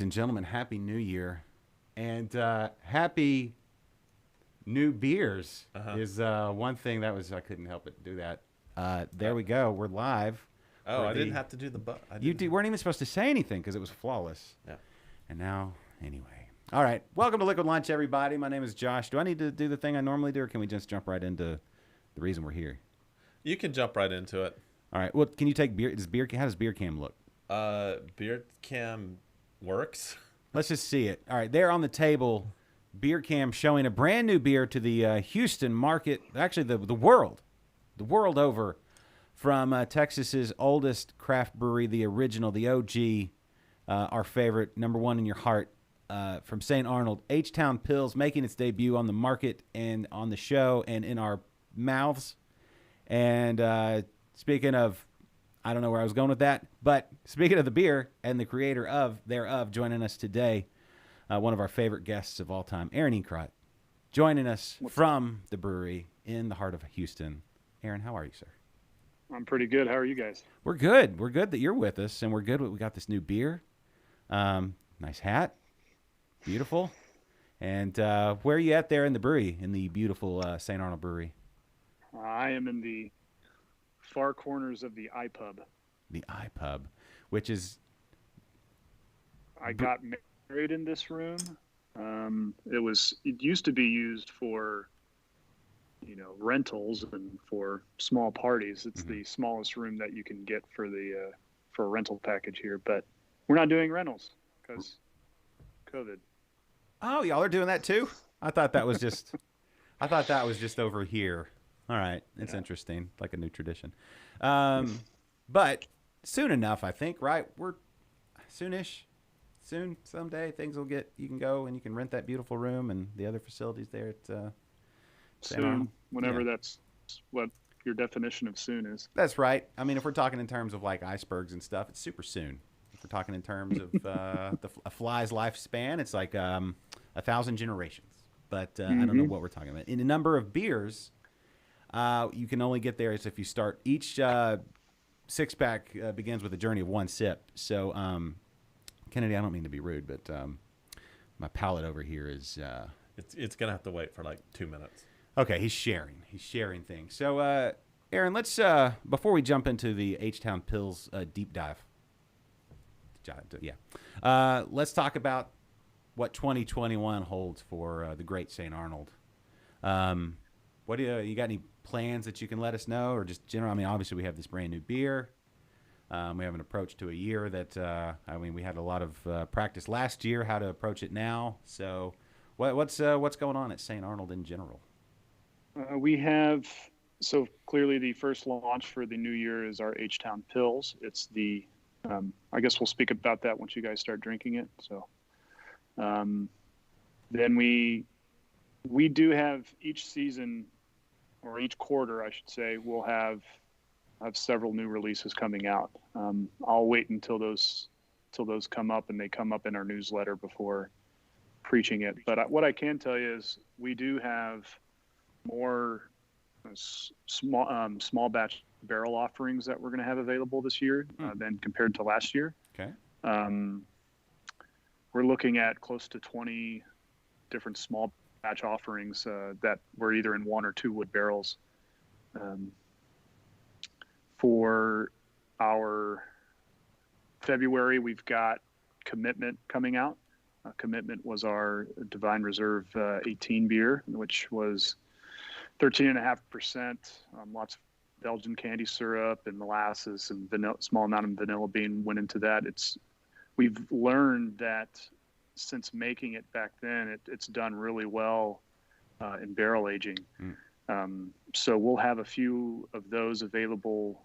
And gentlemen, happy New Year, and happy new beers Uh-huh. is one thing that was I couldn't help but do that. There I, we go. We're live oh, for I didn't the. have to do the but. I You didn't d- have. weren't even supposed to say anything because it was flawless, Yeah. and now anyway. All right, welcome to Liquid Lunch, everybody. My name is Josh. Do I need to do the thing I normally do, or can we just jump right into the reason we're here? You can jump right into it. All right. Well, can you take beer? How does beer cam look? Beard cam works. Let's just see it. All right, there on the table, beer cam showing a brand new beer to the Houston market, actually the world over, from Texas's oldest craft brewery, the original, the OG, our favorite, number one in your heart, from St. Arnold, H-Town Pils, making its debut on the market and on the show and in our mouths. And speaking of, I don't know where I was going with that, but speaking of the beer and the creator thereof, joining us today, one of our favorite guests of all time, Aaron Ekrot, joining us from the brewery in the heart of Houston. Aaron, how are you, sir? I'm pretty good. How are you guys? We're good. We're good that you're with us, and we're good. We got this new beer, nice hat, beautiful. And where are you at there in the brewery, in the beautiful St. Arnold Brewery? I am in the far corners of the iPub. The iPub, which is I got married in this room. It used to be used for, rentals and for small parties. It's the smallest room that you can get for for a rental package here, but we're not doing rentals because COVID. Oh, y'all are doing that too? I thought that was just over here. All right, it's interesting, like a new tradition. But soon enough, I think, right? We're soonish. Soon, someday, things will get. You can go and you can rent that beautiful room and the other facilities there at St. Arnold. Soon, whenever Yeah. that's what your definition of soon is. That's right. I mean, if we're talking in terms of like icebergs and stuff, it's super soon. If we're talking in terms of a fly's lifespan, it's like 1,000 generations. But I don't know what we're talking about. In a number of beers, you can only get there is if you start. Each six-pack begins with a journey of one sip. So, Kennedy, I don't mean to be rude, but my palate over here is... It's gonna have to wait for like 2 minutes. Okay, he's sharing. He's sharing things. So, Aaron, let's before we jump into the H-Town Pils deep dive. Yeah, let's talk about what 2021 holds for the great St. Arnold. What do you got? Any plans that you can let us know, or just general? I mean, obviously we have this brand new beer. We have an approach to a year that we had a lot of practice last year how to approach it now. So, what's going on at St. Arnold in general? We have, so clearly the first launch for the new year is our H-Town Pils. It's I guess we'll speak about that once you guys start drinking it. So then we do have each season, or each quarter, I should say, we'll have several new releases coming out. I'll wait until those come up, and they come up in our newsletter before preaching it. But what I can tell you is we do have more small batch barrel offerings that we're going to have available this year than compared to last year. Okay. We're looking at close to 20 different small batch offerings that were either in one or two wood barrels. For our February, we've got Commitment coming out. Commitment was our Divine Reserve 18 beer, which was 13.5%. Lots of Belgian candy syrup and molasses and small amount of vanilla bean went into that. We've learned that since making it back then, it's done really well in barrel aging. So we'll have a few of those available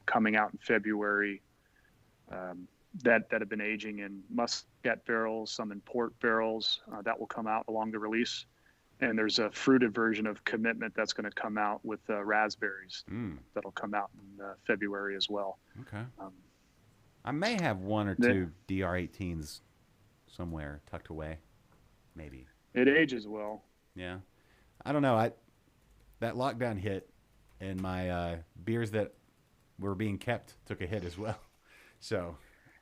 coming out in February that have been aging in muscat barrels, some in port barrels that will come out along the release. And there's a fruited version of Commitment that's going to come out with raspberries that'll come out in February as well. Okay. I may have one or two DR18s somewhere tucked away, maybe. It ages well. Yeah. I don't know. That lockdown hit, and my beers that were being kept took a hit as well. So,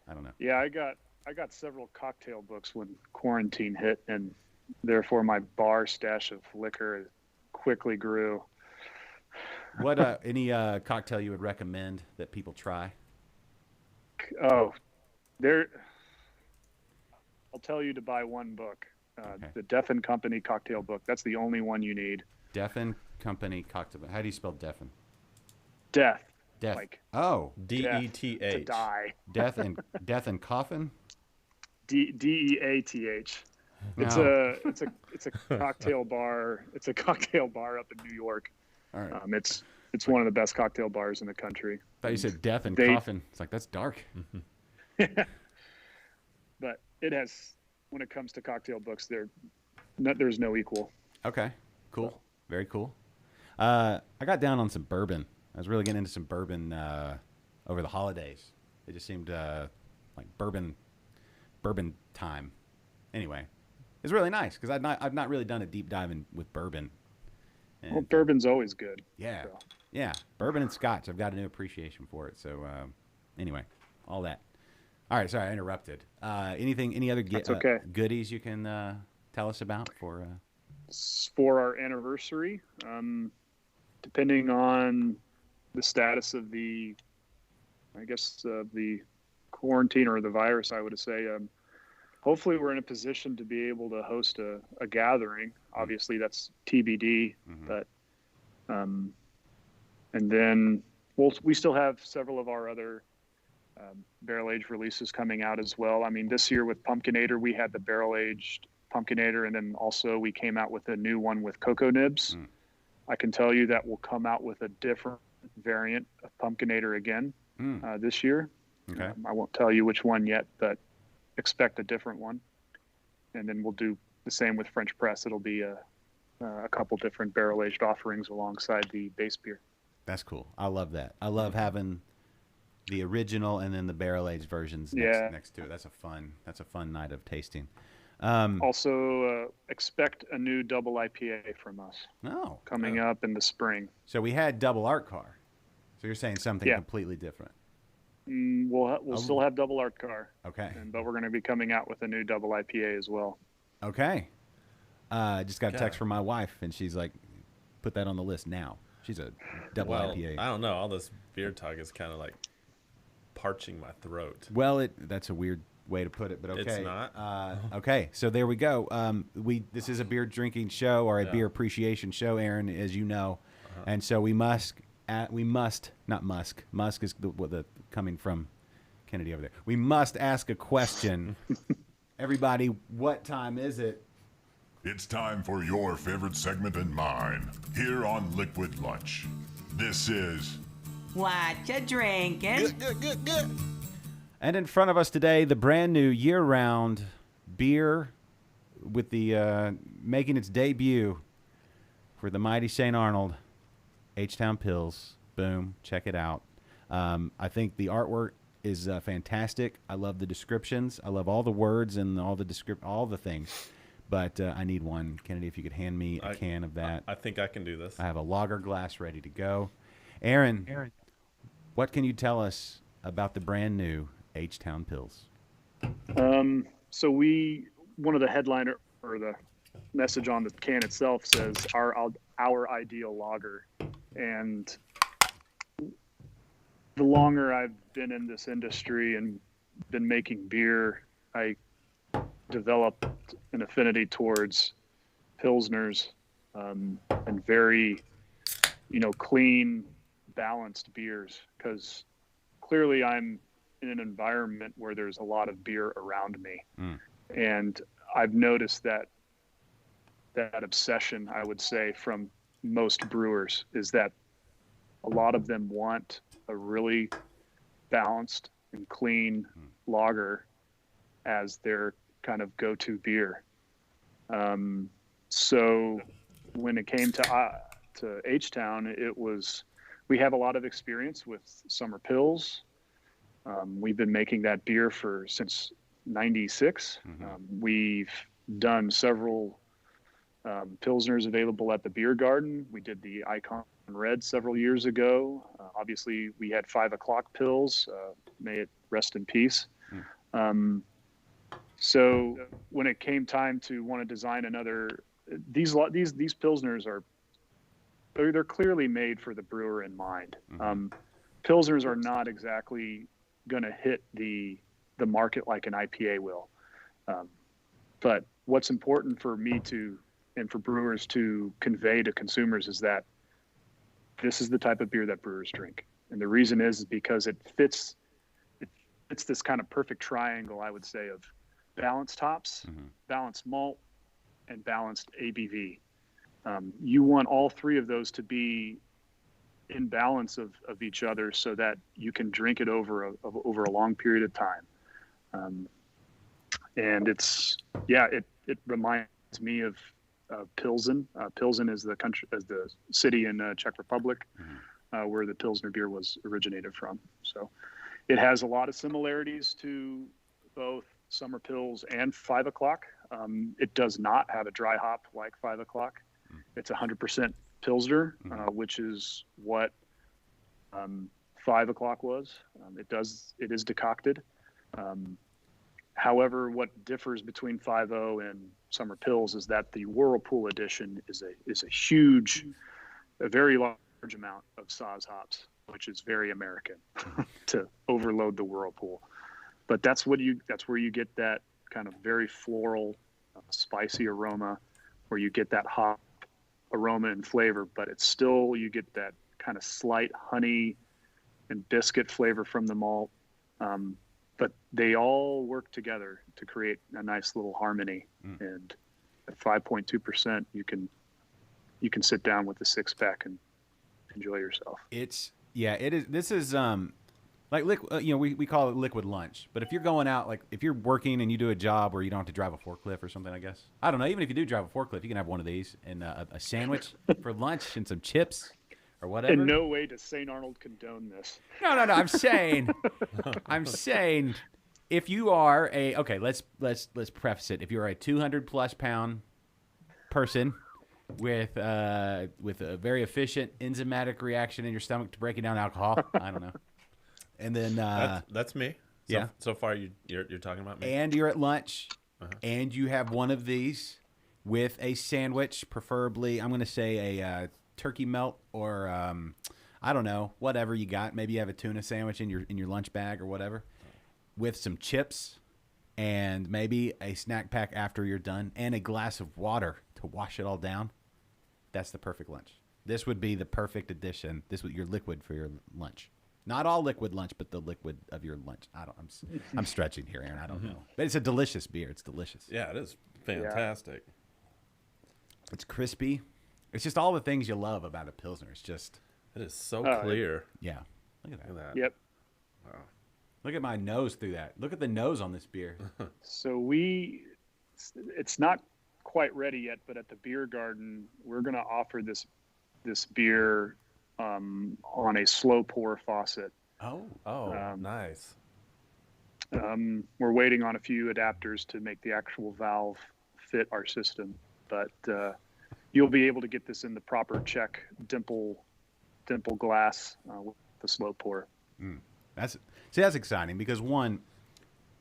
I don't know. Yeah, I got I got several cocktail books when quarantine hit, and therefore my bar stash of liquor quickly grew. What any cocktail you would recommend that people try? Oh, there. I'll tell you to buy one book, Okay. the Deaf and Company cocktail book. That's the only one you need. Deffen Company cocktail. How do you spell Deffen? Death, Death. like Oh, death to DETH. die. death and coffin. DEATH. It's No. a cocktail bar. It's a cocktail bar up in New York. All right. It's one of the best cocktail bars in the country. Thought you said death and They- coffin. It's like that's dark. But it has, when it comes to cocktail books, there's no equal. Okay. Cool. Very cool. I got down on some bourbon. I was really getting into some bourbon over the holidays. It just seemed like bourbon time. Anyway, it's really nice because I've not really done a deep dive with bourbon. And, Well, bourbon's always good. yeah, so. yeah, bourbon and scotch. I've got a new appreciation for it. So anyway, all that. All right, sorry I interrupted. Any other That's okay. goodies you can tell us about for? For our anniversary, depending on the status of the quarantine or the virus, I would say, hopefully we're in a position to be able to host a gathering. Obviously that's TBD, but, and then we still have several of our other barrel aged releases coming out as well. I mean, this year with Pumpkinator, we had the barrel aged Pumpkinator, and then also we came out with a new one with Cocoa Nibs. I can tell you that we'll come out with a different variant of Pumpkinator again this year. Okay. I won't tell you which one yet, but expect a different one. And then we'll do the same with French Press. It'll be a couple different barrel aged offerings alongside the base beer. That's cool. I love that. I love having the original and then the barrel aged versions next to it. That's a fun night of tasting. Also, expect a new double IPA from us coming up in the spring. So we had double art car. So you're saying something completely different. We'll still have double art car. Okay. But we're going to be coming out with a new double IPA as well. Okay. I just got a text from my wife, and she's like, put that on the list now. She's a double IPA. I don't know. All this beer talk is kind of like parching my throat. Well, that's a weird way to put it, but okay. It's not. Okay, so there we go. This is a beer drinking show or a beer appreciation show, Aaron, as you know, and so Musk is the coming from Kennedy over there. We must ask a question. Everybody, what time is it? It's time for your favorite segment and mine, here on Liquid Lunch. This is... What you drinking? Good. And in front of us today, the brand new year-round beer with the making its debut for the mighty St. Arnold, H-Town Pils. Boom, check it out. I think the artwork is fantastic. I love the descriptions. I love all the words and all the things. But I need one. Kennedy, if you could hand me a can of that. I think I can do this. I have a lager glass ready to go. Aaron, what can you tell us about the brand new H-Town Pils? So one of the headliner or the message on the can itself says our ideal lager. And the longer I've been in this industry and been making beer, I developed an affinity towards Pilsners, and very, clean, balanced beers, because clearly I'm in an environment where there's a lot of beer around me. And I've noticed that obsession, I would say, from most brewers is that a lot of them want a really balanced and clean lager as their kind of go-to beer. So when it came to H-Town, we have a lot of experience with summer pils. We've been making that beer since '96. We've done several Pilsners available at the Beer Garden. We did the Icon Red several years ago. Obviously, we had 5 o'clock Pils. May it rest in peace. So when it came time to want to design another, these pilsners are they're clearly made for the brewer in mind. Pilsners are not exactly going to hit the market like an IPA will. But what's important for me to, and for brewers to convey to consumers, is that this is the type of beer that brewers drink. And the reason is because it fits this kind of perfect triangle, I would say, of balanced hops, balanced malt, and balanced ABV. You want all three of those to be in balance of each other so that you can drink it over a long period of time. And it reminds me of Pilsen. Pilsen is the city in Czech Republic where the Pilsner beer was originated from. So it has a lot of similarities to both Summer Pils and 5 o'clock. It does not have a dry hop like 5 o'clock. It's 100% Pilsner, which is what 5 o'clock was. It is decocted. However, what differs between 5.0 and Summer Pils is that the Whirlpool edition is a very large amount of Saaz hops, which is very American to overload the Whirlpool. But that's where you get that kind of very floral, spicy aroma, where you get that hop aroma and flavor, but it's still, you get that kind of slight honey and biscuit flavor from the malt. But they all work together to create a nice little harmony. And at 5.2%, you can sit down with a 6-pack and enjoy yourself. It is. This is like we call it liquid lunch. But if you're going out, like if you're working and you do a job where you don't have to drive a forklift or something, I guess, I don't know. Even if you do drive a forklift, you can have one of these and a sandwich for lunch and some chips or whatever. In no way does St. Arnold condone this. No. I'm saying, if you are let's preface it. If you're a 200+ pound person with a very efficient enzymatic reaction in your stomach to breaking down alcohol, I don't know, and then that's me. Yeah. So far, you're talking about me. And you're at lunch, and you have one of these with a sandwich, preferably, I'm going to say a turkey melt or I don't know, whatever you got. Maybe you have a tuna sandwich in your lunch bag or whatever, with some chips and maybe a snack pack after you're done, and a glass of water to wash it all down. That's the perfect lunch. This would be the perfect addition. This would your liquid for your lunch. Not all liquid lunch, but the liquid of your lunch. I'm stretching here, Aaron. I don't know, but it's a delicious beer. It's delicious. Yeah, it is fantastic. Yeah. It's crispy. It's just all the things you love about a Pilsner. It's just it is so clear. Yeah, look at that. Look at that. Yep. Wow. Look at my nose through that. Look at the nose on this beer. So it's not quite ready yet, but at the beer garden, we're going to offer this beer on a slow pour faucet. Oh, nice. We're waiting on a few adapters to make the actual valve fit our system, but you'll be able to get this in the proper Czech dimple glass with the slow pour. That's exciting because, one,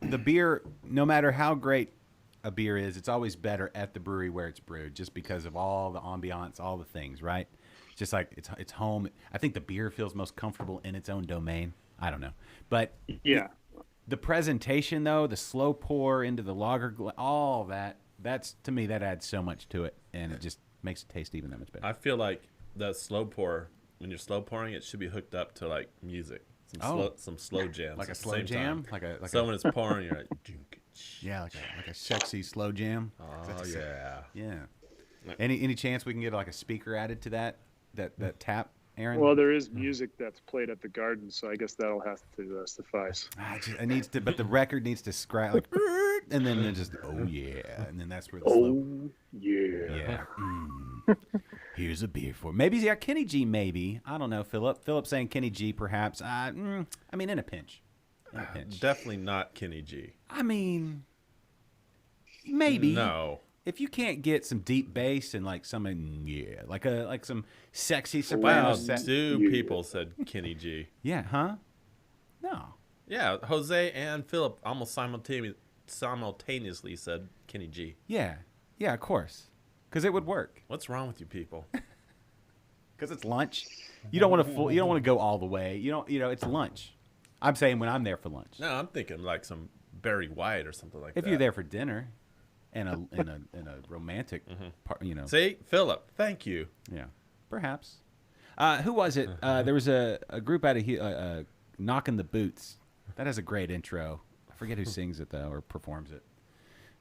the beer, no matter how great a beer is, it's always better at the brewery where it's brewed, just because of all the ambiance, all the things, right? Just like it's home. I think the beer feels most comfortable in its own domain. I don't know, but yeah, the presentation though, the slow pour into the lager, all that's to me that adds so much to it, and it just makes it taste even that much better. I feel like the slow pour, when you're slow pouring, it should be hooked up to like music, some slow jams, like a slow jam, like when it's pouring, you're like, yeah, like a sexy slow jam. Oh yeah. Any chance we can get like a speaker added to that tap, Aaron? Well, there is music that's played at the garden, so I guess that'll have to suffice. It needs to, but the record needs to scratch, like, and then it just, oh yeah, and then that's where the slow. Yeah. Here's a beer for maybe he's got Kenny G. Maybe I don't know. Philip saying Kenny G. Perhaps. I mean, in a pinch. Definitely not Kenny G. I mean, maybe. No. If you can't get some deep bass and like some, like some sexy soprano. Wow, two people said Kenny G. Yeah, huh? No. Yeah, Jose and Philip almost simultaneously said Kenny G. Yeah, of course, because it would work. What's wrong with you people? Because it's lunch. You don't want to. You don't want to go all the way. You don't. It's lunch. I'm saying when I'm there for lunch. No, I'm thinking like some Barry White or something like that. If you're there for dinner, and a romantic part, See, Philip, thank you. Yeah, perhaps. Who was it? There was a group out of Knocking the Boots. That has a great intro. I forget who sings it though or performs it.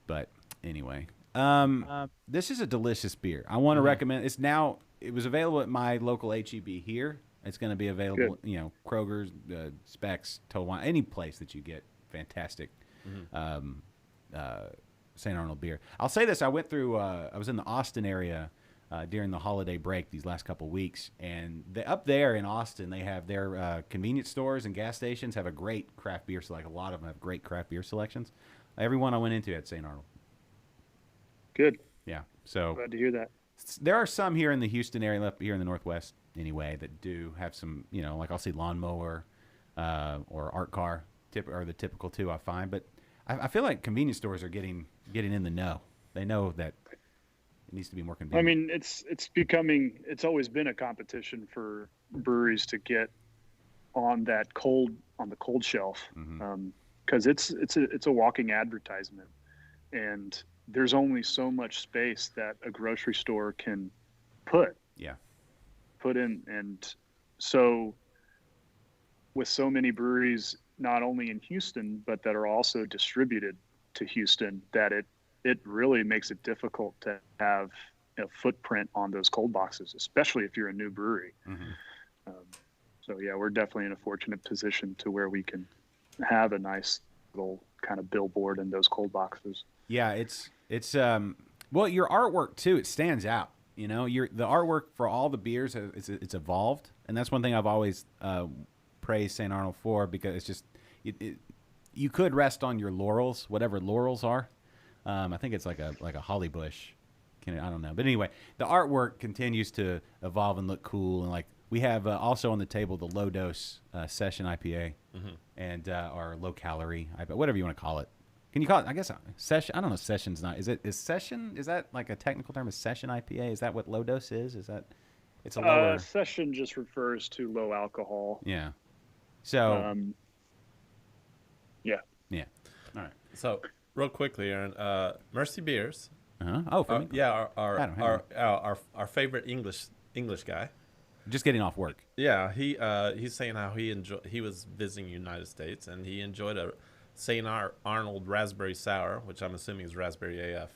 But anyway, this is a delicious beer. I want to recommend. It was available at my local HEB here. It's going to be available, Kroger's, Specs, Total Wine, any place that you get fantastic St. Arnold beer. I'll say this: I went through. I was in the Austin area during the holiday break these last couple weeks, and up there in Austin, they have their convenience stores and gas stations have a great craft beer selection. A lot of them have great craft beer selections. Every one I went into had St. Arnold. Good. Yeah, so Glad to hear that. there are some here in the Houston area, up here in the Northwest anyway, that do have some, like I'll see Lawnmower or Art Car, are the typical two I find. But I feel like convenience stores are getting in the know. They know that it needs to be more convenient. I mean, it's always been a competition for breweries to get on the cold shelf, because it's a walking advertisement, and there's only so much space that a grocery store can put in. And so with so many breweries, not only in Houston, but that are also distributed to Houston, that it really makes it difficult to have a footprint on those cold boxes, especially if you're a new brewery. So yeah, we're definitely in a fortunate position to where we can have a nice little kind of billboard in those cold boxes. Yeah, it's well, your artwork too, it stands out. The artwork for all the beers, it's evolved, and that's one thing I've always praised St. Arnold for, because it's just you could rest on your laurels, whatever laurels are. I think it's like a holly bush. I don't know, but anyway, the artwork continues to evolve and look cool, and like we have also on the table the low dose session IPA and our low calorie IPA, whatever you want to call it. Can you call it? I guess session. I don't know. Session's not. Is session? Is that like a technical term? Is session IPA? Is that what low dose is? Is that? It's a lower. Session just refers to low alcohol. Yeah. So. Yeah. Yeah. All right. So real quickly, Aaron, Mercy Beers. Oh, for me. Yeah, our favorite English guy. Just getting off work. Yeah, he's saying how he was visiting the United States and he enjoyed a St. Arnold Raspberry Sour, which I'm assuming is Raspberry AF,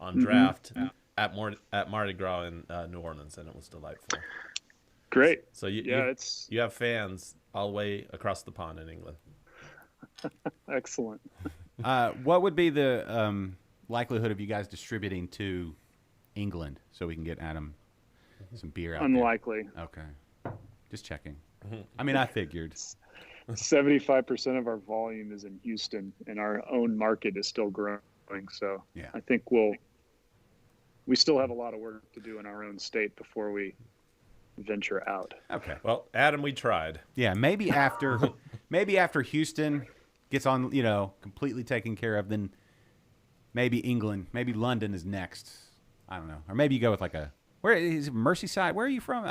on draft at Mardi Gras in New Orleans, and it was delightful. Great. So you have fans all the way across the pond in England. Excellent. What would be the likelihood of you guys distributing to England so we can get Adam some beer out Unlikely. there? Okay. Just checking. I mean, I figured. 75% of our volume is in Houston, and our own market is still growing. So yeah. I think we still have a lot of work to do in our own state before we venture out. Okay. Well, Adam, we tried. Yeah, maybe after Houston gets on, completely taken care of, then maybe England, maybe London is next. I don't know. Or maybe you go with where is it, Merseyside? Where are you from?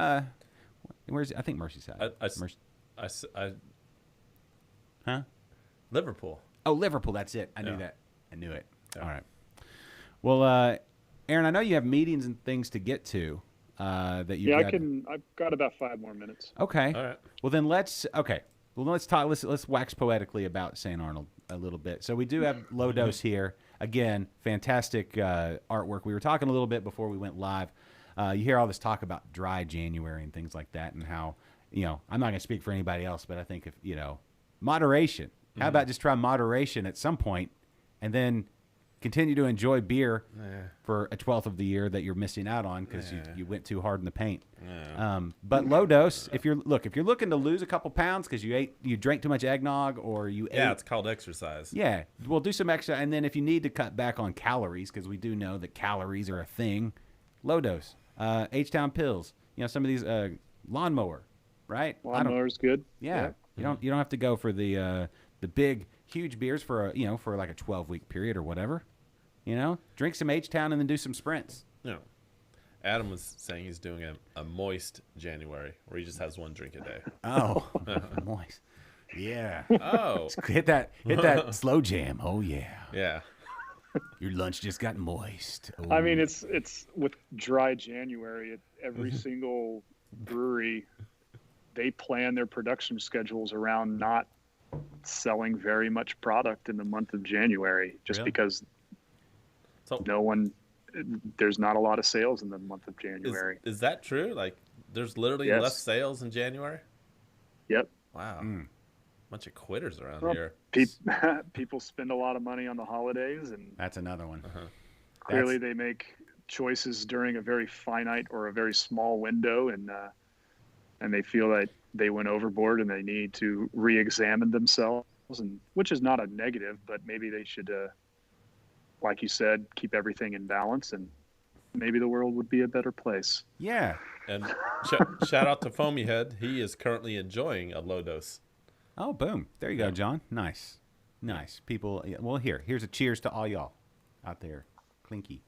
Where's I think Merseyside. Liverpool. Oh, Liverpool. That's it. I knew that. I knew it. Yeah. All right. Well, Aaron, I know you have meetings and things to get to. That you. Yeah, I've got about 5 more minutes. Okay. All right. Well, then let's talk. Let's wax poetically about St. Arnold a little bit. So we do have low dose here. Again, fantastic artwork. We were talking a little bit before we went live. You hear all this talk about dry January and things like that, and how I'm not going to speak for anybody else, but I think if moderation. How about just try moderation at some point, and then continue to enjoy beer for a 12th of the year that you're missing out on because you went too hard in the paint. But low dose, if you're looking to lose a couple pounds because you drank too much eggnog or you ate. Yeah, it's called exercise. Yeah, well, do some extra, and then if you need to cut back on calories, because we do know that calories are a thing, low dose, H-Town pills, some of these Lawnmower, right? Lawnmower's good. Yeah, you don't have to go for the big, huge beers for for like a 12-week period or whatever. Drink some H-Town and then do some sprints. No. Adam was saying he's doing a moist January where he just has one drink a day. Oh, moist. Yeah. Oh. Hit that slow jam. Oh yeah. Yeah. Your lunch just got moist. Oh. I mean, it's with dry January. Every single brewery, they plan their production schedules around not selling very much product in the month of January, just Really? because So there's not a lot of sales in the month of January. is that true? Like, there's literally Yes. less sales in January? Yep. Wow. Mm. Bunch of quitters around Well, here. People spend a lot of money on the holidays, and That's another one. clearly they make choices during a very finite or a very small window, and they feel that they went overboard and they need to re-examine themselves, and which is not a negative, but maybe they should, like you said, keep everything in balance, and maybe the world would be a better place. Yeah. And shout out to Foamy Head. He is currently enjoying a low dose. Oh, boom. There you go, John. Nice. People, well, here's a cheers to all y'all out there. Clinky.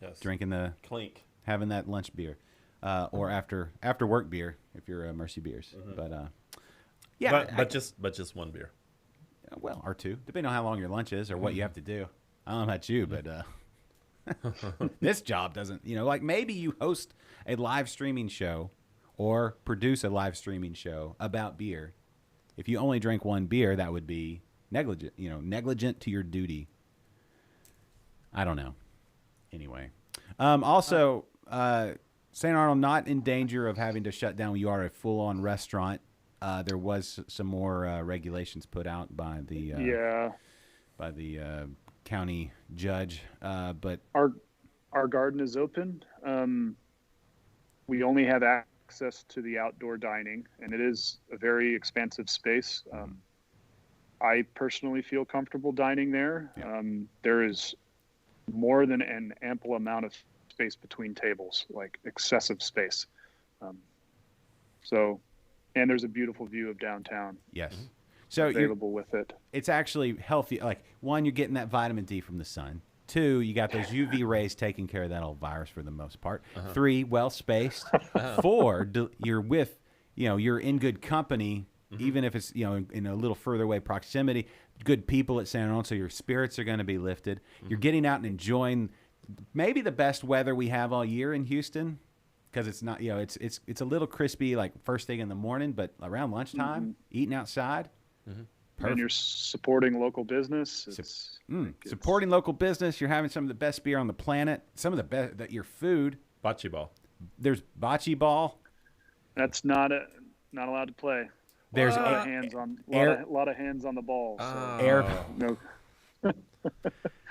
Yes. Drinking having that lunch beer. Or after work beer if you're Mercy Beers. But yeah, But just one beer. well, or two, depending on how long your lunch is or what you have to do. I don't know about you, but this job doesn't, like maybe you host a live streaming show or produce a live streaming show about beer. If you only drink one beer, that would be negligent to your duty. I don't know. Anyway. Also, St. Arnold not in danger of having to shut down. You are a full-on restaurant. There was some more regulations put out by the county judge, but Our garden is open. We only have access to the outdoor dining, and it is a very expansive space. I personally feel comfortable dining there. Yeah. There is more than an ample amount of space between tables, like excessive space. And there's a beautiful view of downtown yes. So available with it. it's actually healthy. Like, one, you're getting that vitamin D from the sun. 2, you got those UV rays taking care of that old virus for the most part. 3, well spaced. 4, you're with, you're in good company, even if it's, in a little further away proximity. Good people at San Arnold, so your spirits are going to be lifted. You're getting out and enjoying maybe the best weather we have all year in Houston, because it's not, it's a little crispy like first thing in the morning, but around lunchtime, eating outside. And you're supporting local business. It's Supporting local business. You're having some of the best beer on the planet. Some of the best, your food. Bocce ball. There's bocce ball. That's not allowed to play. There's a lot air- of hands on air- a lot of hands on the ball. So air. no,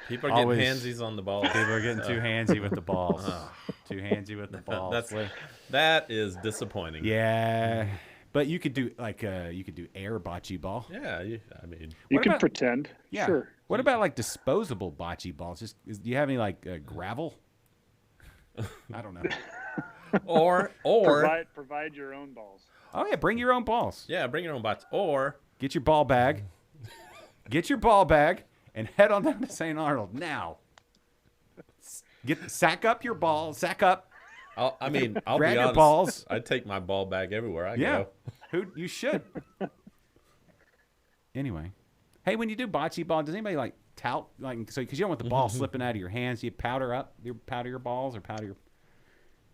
People are getting Always- hansies on the ball. People are getting too handsy with the balls. Too handsy with the balls. That is disappointing. Yeah, but you could do air bocce ball. Yeah. you What can about- pretend. Yeah. Sure. What about like disposable bocce balls? Do you have any like gravel? I don't know. Or Provide your own balls. Oh yeah, bring your own balls. yeah, bring your own bocce. Or Get your ball bag. Get your ball bag and head on down to St. Arnold now. Sack up your balls. Sack up. I'll Grab be your honest. balls. I take my ball bag everywhere I Yeah. go. Who you should. Anyway, hey, when you do bocce ball, does anybody like tout because you don't want the ball slipping out of your hands? Do you powder your balls or powder your?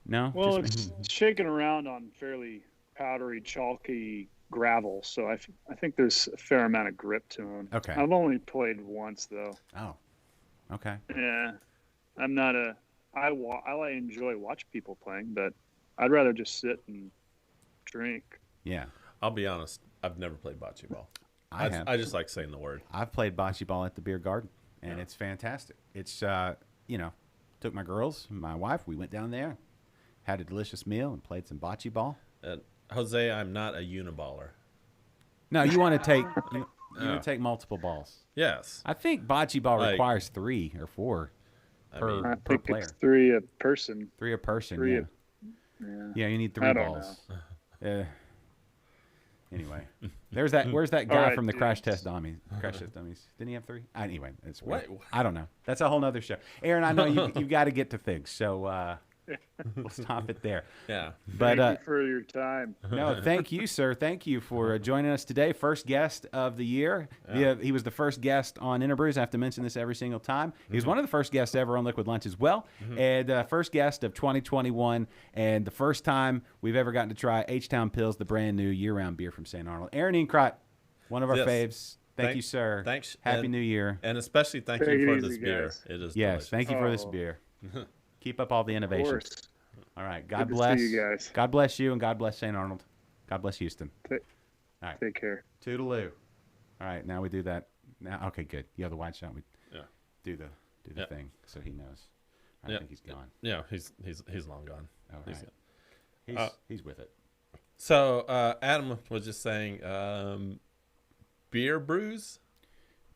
No. Well, Just it's shaken around on fairly powdery, chalky gravel, so I think there's a fair amount of grip to them. Okay. I've only played once though. Oh. Okay. Yeah, I'm not I enjoy watch people playing, but I'd rather just sit and drink. Yeah. I'll be honest. I've never played bocce ball. I have. I just like saying the word. I've played bocce ball at the beer garden, and it's fantastic. It's took my girls, my wife, we went down there, had a delicious meal, and played some bocce ball. Jose, I'm not a uniballer. No, you want to take you want to take multiple balls. Yes. I think bocce ball Like- requires 3 or 4 per, I per think player. it's 3 a person. 3 a person. Three yeah. Yeah. Yeah, you need 3 I don't balls. Yeah. Anyway, there's that. Where's that guy All right, from the dudes. Crash Test Dummies? Crash Test Dummies. Didn't he have 3? Anyway, it's weird. What? I don't know. That's a whole nother show. Aaron, I know you've got to get to things, so we'll stop it there. Yeah. But Thank you for your time. no, thank you, sir. Thank you for joining us today. First guest of the year. He was the first guest on Interbrews. I have to mention this every single time. He was one of the first guests ever on Liquid Lunch as well, and first guest of 2021, and the first time we've ever gotten to try H-Town Pils, the brand new year-round beer from St. Arnold. Aaron Encrott, one of our Yes. faves. Thank you, sir. Thanks. Happy and- New Year. And especially thank Take you it for easy, this beer. guys. It is Yes, delicious. thank you for this Oh. beer. Keep up all the Of innovations. course. All right. God Good to bless. see you guys. God bless you, and God bless St. Arnold. God bless Houston. Take care. Toodaloo. All right, now we do that. Now, okay, good. You have the wide shot. We Yeah. do the Yeah. thing so he knows. I Yeah. think he's gone. Yeah, he's long gone. All He's right. gone. He's with it. So Adam was just saying, beer brews.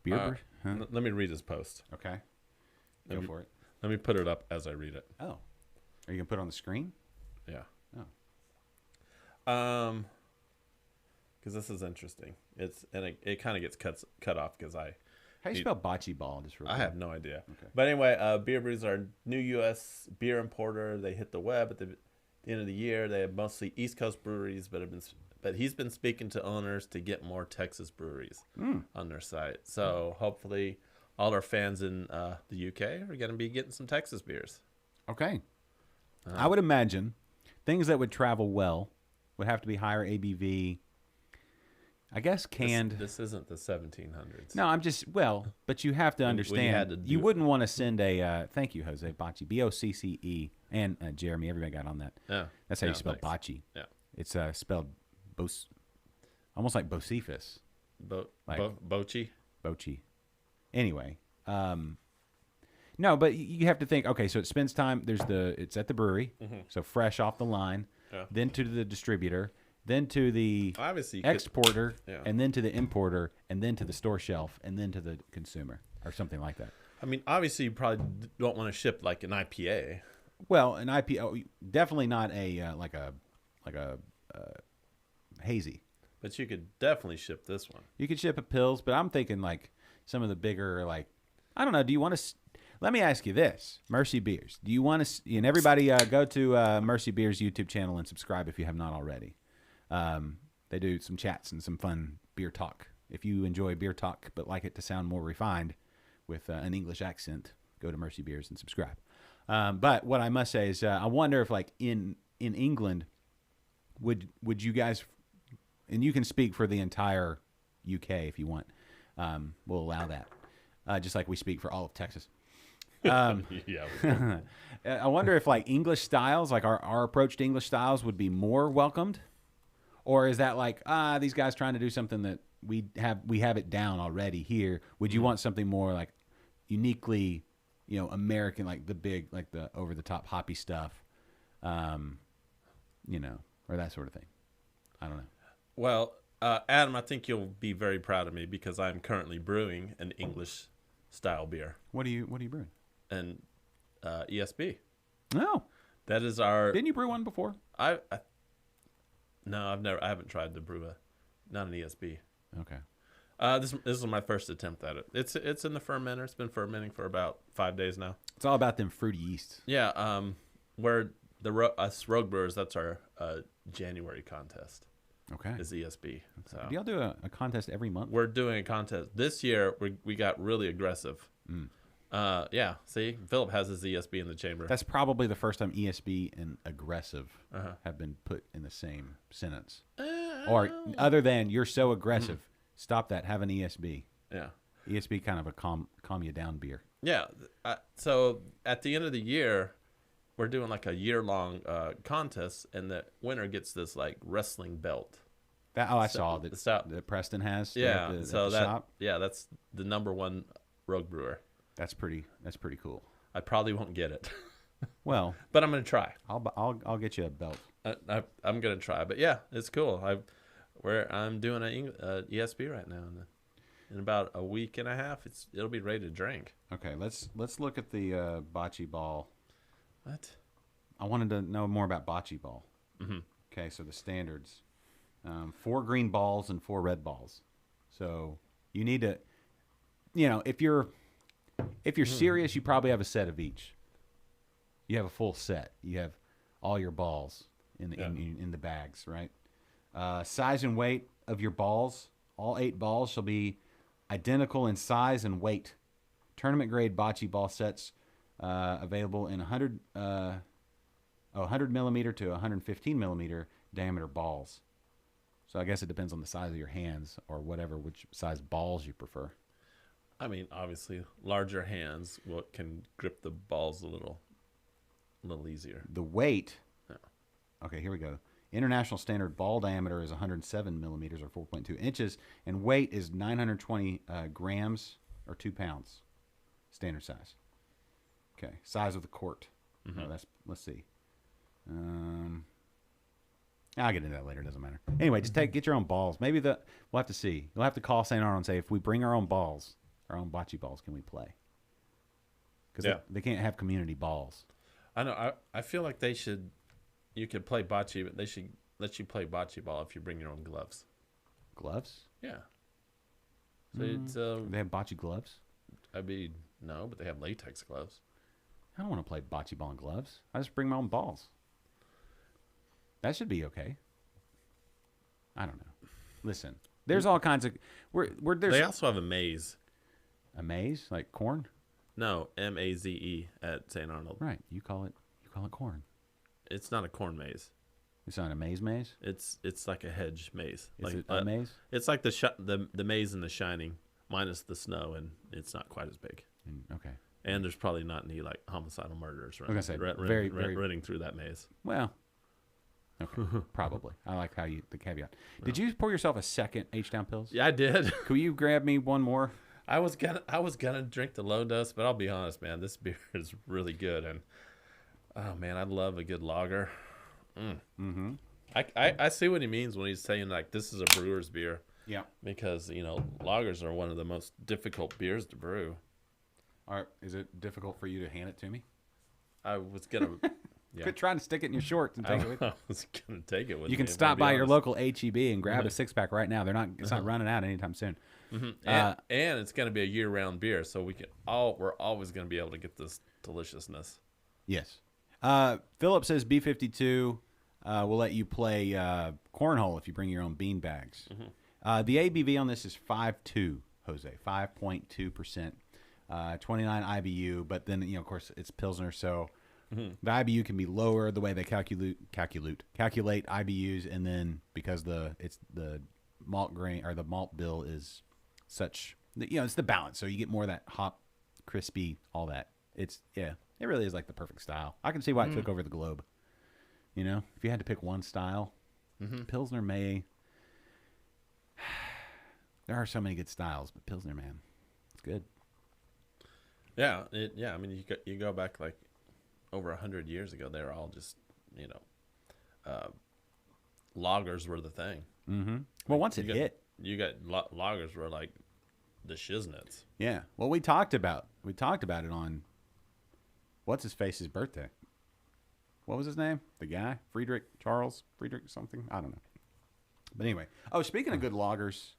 Beer Uh, brew? Huh? Let me read his post. Okay. Go Let me- for it. Let me put it up as I read it. Oh. Are you going to put it on the screen? Yeah. Oh. Because this is interesting. It kind of gets cut off because How do you He- spell bocce ball? Just real I quick? have no idea. Okay. But anyway, Beer Brews are a new U.S. beer importer. They hit the web at the end of the year. They have mostly East Coast breweries, but he's been speaking to owners to get more Texas breweries on their site. So hopefully, all our fans in the UK are going to be getting some Texas beers. Okay. I would imagine things that would travel well would have to be higher ABV. I guess canned. This isn't the 1700s. No, I'm just but you have to When you understand. had to You do- wouldn't want to send a thank you, Jose Bocce, BOCCE, and Jeremy. Everybody got on that. Yeah. That's how Yeah, you spell thanks. bocce. Yeah. It's spelled almost like Bocephus, Like- Bochi. Bochi. Anyway, no, but you have to think. Okay, so it spends time. It's at the brewery, so fresh off the line, Yeah. then to the distributor, then to the Obviously, you could- exporter, Yeah. and then to the importer, and then to the store shelf, and then to the consumer, or something like that. I mean, obviously, you probably don't want to ship like an IPA. Well, an IPO, definitely not a like a hazy. But you could definitely ship this one. You could ship a pills, but I'm thinking like some of the bigger, like, I don't know. Do you want to? Let me ask you this: Mercy Beers. Do you want to? And everybody, go to Mercy Beers YouTube channel and subscribe if you have not already. They do some chats and some fun beer talk. If you enjoy beer talk but like it to sound more refined with an English accent, go to Mercy Beers and subscribe. But what I must say is, I wonder if, like, in England, would you guys, and you can speak for the entire UK if you want, we'll allow that, just like we speak for all of Texas. Yeah. I wonder if, like, English styles, like our approach to English styles, would be more welcomed, or is that like, these guys trying to do something that we have it down already here? Would you want something more like uniquely, American, like the big, like the over the top hoppy stuff, or that sort of thing? I don't know. Well, Adam, I think you'll be very proud of me because I'm currently brewing an English style beer, What are you brewing? and ESB. No, That is our. didn't you brew one before? No, I haven't tried to brew not an ESB. Okay. This is my first attempt at it. It's in the fermenter. It's been fermenting for about 5 days now. It's all about them fruity yeasts. Yeah. Where us Rogue Brewers, that's our January contest. Okay. Is ESB. So Do y'all do a contest every month? we're doing a contest this year. We got really aggressive. Yeah. See, Philip has his ESB in the chamber. That's probably the first time ESB and aggressive have been put in the same sentence. Or other than you're so aggressive, stop that. Have an ESB. Yeah. ESB kind of a calm you down beer. Yeah. So at the end of the year, we're doing like a year-long contest, and the winner gets this like wrestling belt. I saw that stop. that Preston has. Yeah. at the So shop. that's the #1 Rogue Brewer. That's pretty cool. I probably won't get it, Well, but I'm gonna try. I'll get you a belt. I'm gonna try. But yeah, it's cool. I'm doing an ESB right now, and in about a week and a half, it'll be ready to drink. Okay, let's look at the bocce ball. What? I wanted to know more about bocce ball. Mm-hmm. Okay, so the standards. 4 green balls and 4 red balls. So you need to, if you're serious, you probably have a set of each. You have a full set. You have all your balls in the bags, right? Size and weight of your balls. All 8 balls shall be identical in size and weight. Tournament grade bocce ball sets available in 100 millimeter to 115 millimeter diameter balls. So I guess it depends on the size of your hands or which size balls you prefer. I mean, obviously, larger hands can grip the balls a little easier. The weight. Yeah. Okay, here we go. International standard ball diameter is 107 millimeters or 4.2 inches, and weight is 920 grams or 2 pounds. Standard size. Okay, size of the court. Mm-hmm. Let's see. I'll get into that later. It doesn't matter. Anyway, just get your own balls. Maybe we'll have to see. You'll have to call St. Arnold and say, if we bring our own balls, our own bocce balls, can we play? Because they can't have community balls. I know. I feel like you could play bocce, but they should let you play bocce ball if you bring your own gloves. Gloves? Yeah. So it's They have bocce gloves? no, but they have latex gloves. I don't want to play bocce ball in gloves. I just bring my own balls. That should be okay. I don't know. Listen, there's all kinds of They also have a maze. a maze like corn. No, MAZE at St. Arnold. Right. You call it corn. It's not a corn maze. It's not a maze. It's like a hedge maze. Is it a maze? It's like the maze in The Shining, minus the snow, and it's not quite as big. Okay. And there's probably not any like homicidal murders gonna say, running through that maze. Well, okay, probably. I like the caveat. Did you pour yourself a second H-Town Pills? Yeah, I did. Could you grab me one more? I was gonna drink the low dose, but I'll be honest, man, this beer is really good, and oh man, I love a good lager. Mm-hmm. I see what he means when he's saying like this is a brewer's beer. Yeah. Because lagers are one of the most difficult beers to brew. All right. Is it difficult for you to hand it to me? I was gonna. Yeah. Quit trying to stick it in your shorts and take it with you. I was gonna take it with me. You can if I'm stop gonna by be your honest. local HEB and grab a 6-pack right now. It's not running out anytime soon. And it's going to be a year-round beer, so we're always going to be able to get this deliciousness. Yes. Philip says B52 will let you play cornhole if you bring your own bean bags. The ABV on this is 5.2, Jose, 5.2%, 29 IBU. But then of course it's Pilsner, so the IBU can be lower the way they calculate IBUs, and then because it's the malt grain or the malt bill is such, it's the balance, so you get more of that hop, crispy, all that. It really is like the perfect style. I can see why it took over the globe. If you had to pick one style, Pilsner may. There are so many good styles, but Pilsner, man, it's good. Yeah, I mean, you go back like over 100 years ago, they were all just lagers were the thing. Mm-hmm. Well, once it hit, you got lagers were like the shiznits. Yeah. Well, we talked about it on what's his face's birthday. What was his name? The guy, Charles Friedrich something. I don't know. But anyway, speaking of good lagers,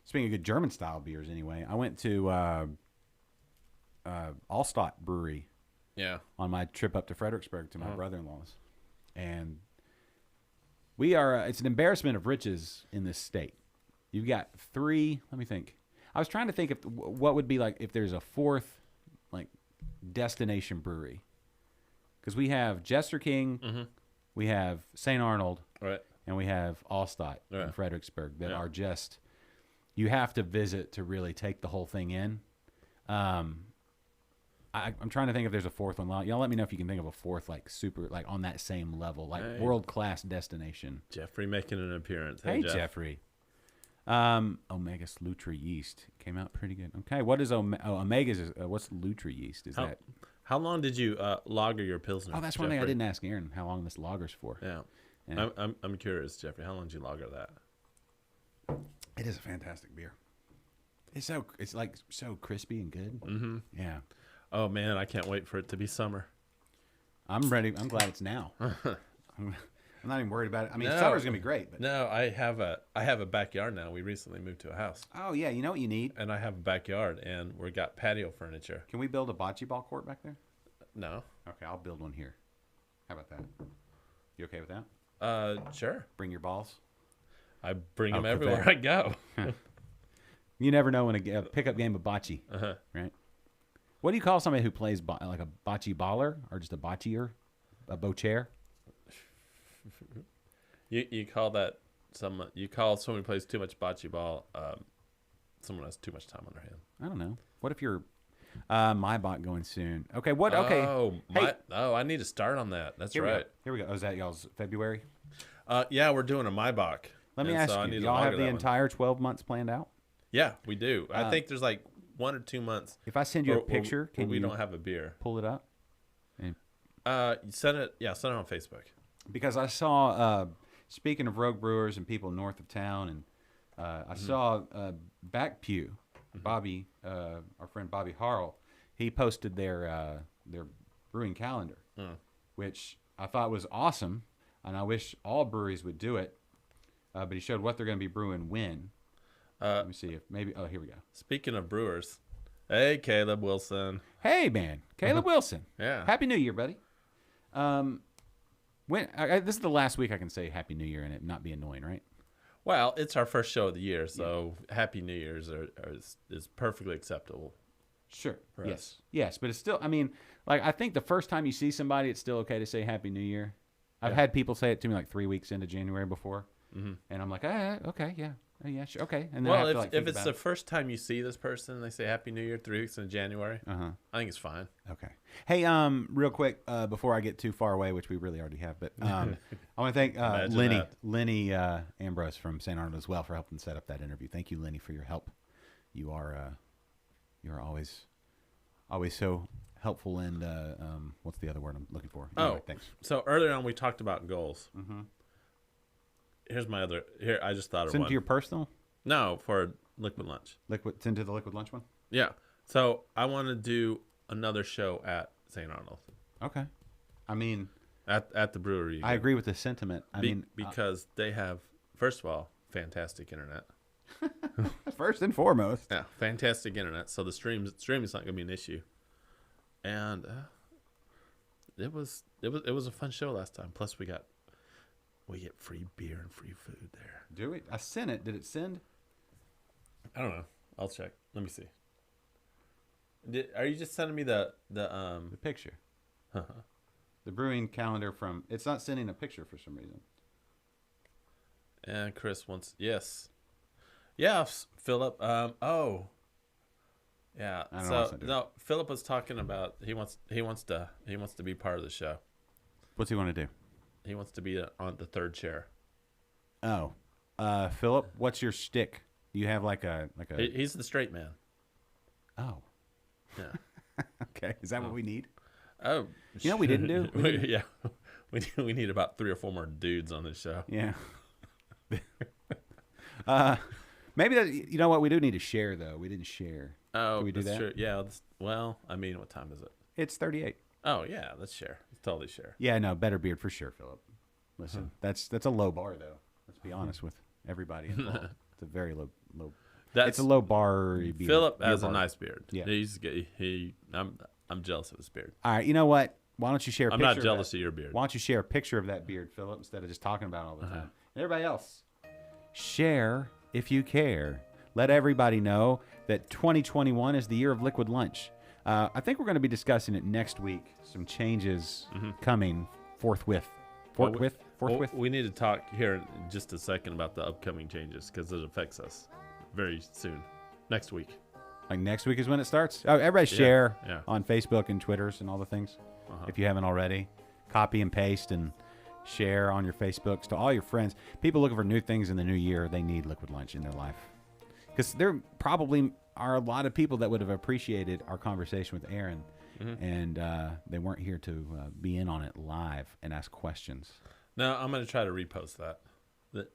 speaking of good German style beers, anyway, I went to Allstadt Brewery. Yeah. On my trip up to Fredericksburg to my brother-in-law's, and we are. It's an embarrassment of riches in this state. You've got 3. Let me think. I was trying to think of what would be like if there's a 4th like destination brewery, because we have Jester King, we have St. Arnold, Right. and we have Allstadt in Right. Fredericksburg that are just, you have to visit to really take the whole thing in. I'm trying to think if there's a 4th one. Y'all let me know if you can think of a 4th like super like on that same level, like world-class destination. Jeffrey making an appearance. Hey, Jeffrey. Omega Lutra yeast came out pretty good. Okay, what is Omega's? What's Lutra yeast? Is that? How long did you lager your Pilsner? Oh, that's one thing I didn't ask Aaron. How long this lager's for? Yeah. Yeah. I'm curious, Jeffrey. How long did you lager that? It is a fantastic beer. It's like so crispy and good. Mm-hmm. Yeah. Oh man, I can't wait for it to be summer. I'm ready. I'm glad it's now. I'm not even worried about it. I mean, No. summer's gonna be great, but No, I have a backyard now. We recently moved to a house, oh yeah, you know what you need? and I have a backyard, and we got patio furniture. Can we build a bocce ball court back there? No, Okay, I'll build one here. How about that? You okay with that? sure. Bring your balls. I bring Oh, them good everywhere there. I go. You never know when a pickup game of bocce, Uh-huh. right? What do you call somebody who plays like a bocce baller or just a boccier, a bochair? You call that someone? You call someone who plays too much bocce ball? Someone has too much time on their hand. I don't know. What if you're my bot going soon? Okay, what? Okay, Oh, Hey. I need to start on that. That's here we right. go. Here we go. Oh, is that y'all's February? Yeah, we're doing a Maybach. Let me and ask so I you. need to Y'all log have that the one. entire 12 months planned out? Yeah, we do. I think there's like 1 or 2 months. If I send you a where- picture, where can we you don't have a beer? pull it up? And You send it. Yeah, send it on Facebook. because I saw, speaking of Rogue Brewers and people north of town, and I saw Back Pew, Bobby, our friend Bobby Harrell, he posted their brewing calendar, which I thought was awesome, and I wish all breweries would do it. But he showed what they're going to be brewing when. Let me see if maybe. Oh, here we go. Speaking of brewers, hey Caleb Wilson. Hey, man, Caleb Wilson. Yeah. Happy New Year, buddy. When this is the last week I can say Happy New Year and it not be annoying, right? Well, it's our first show of the year, so Happy New Year's is perfectly acceptable. Sure. For Yes. us. Yes, but it's still. I mean, like I think the first time you see somebody, it's still okay to say Happy New Year. I've had people say it to me like 3 weeks into January before, and I'm like, okay, yeah, oh, yeah, sure, okay. And then I Well, have to, like, if think it's about the it. first time you see this person, they say Happy New Year 3 weeks in January. I think it's fine. Okay. Hey, real quick, before I get too far away, which we really already have, but I want to thank Imagine Lenny Ambrose from St. Arnold as well for helping set up that interview. Thank you, Lenny, for your help. You are always so helpful and what's the other word I'm looking for? Anyway, thanks. So earlier on we talked about goals. Here's my other. Here, I just thought of Send it one. to your personal No, for Liquid Lunch. send to the liquid lunch one. Yeah. So I want to do another show at St. Arnold Okay. I mean, at the brewery. I agree with the sentiment. I mean, because they have, first of all, fantastic internet. first and foremost, Yeah, fantastic internet. So the streaming's not gonna be an issue. And it was a fun show last time. Plus we get free beer and free food there. do it. I sent it. Did it send? I don't know. I'll check. Let me see. Are you just sending me the The picture. The brewing calendar from. It's not sending a picture for some reason. And Chris wants yes. Yeah, Philip. Oh. Yeah. I don't know what's So under it. no, Philip was talking about he wants to be part of the show. What's he want to do? He wants to be on the third chair. Oh, Philip, what's your shtick? You have like a He's the straight man. Oh, Yeah. okay. Is that what we need? Oh, You know what we didn't do? We didn't- Yeah, we need about 3 or 4 more dudes on this show. Yeah. Maybe that. You know what? We do need to share though. We didn't share. Oh, Can we do that's that? true. Yeah. Well, I mean, what time is it? It's 38. Oh yeah, let's share. Let's totally share. Yeah, no, better beard for sure, Philip. Listen, that's a low bar though. Let's be honest with everybody involved. It's a very low. That's It's a low bar. Beard. Philip has Beer a bar. nice beard. Yeah. I'm jealous of his beard. All right, you know what? Why don't you share? A I'm picture not jealous that? of your beard. Why don't you share a picture of that beard, Philip, instead of just talking about it all the time? And everybody else, share if you care. Let everybody know that 2021 is the year of Liquid Lunch. I think we're going to be discussing it next week. Some changes coming forthwith. Forthwith. Well, we need to talk here in just a second about the upcoming changes because it affects us very soon. Next week. Like next week is when it starts. Oh, everybody share yeah. on Facebook and Twitters and all the things. If you haven't already, copy and paste and share on your Facebooks to all your friends. People looking for new things in the new year, they need Liquid Lunch in their life. Because there probably are a lot of people that would have appreciated our conversation with Aaron, and they weren't here to be in on it live and ask questions. No, I'm going to try to repost that.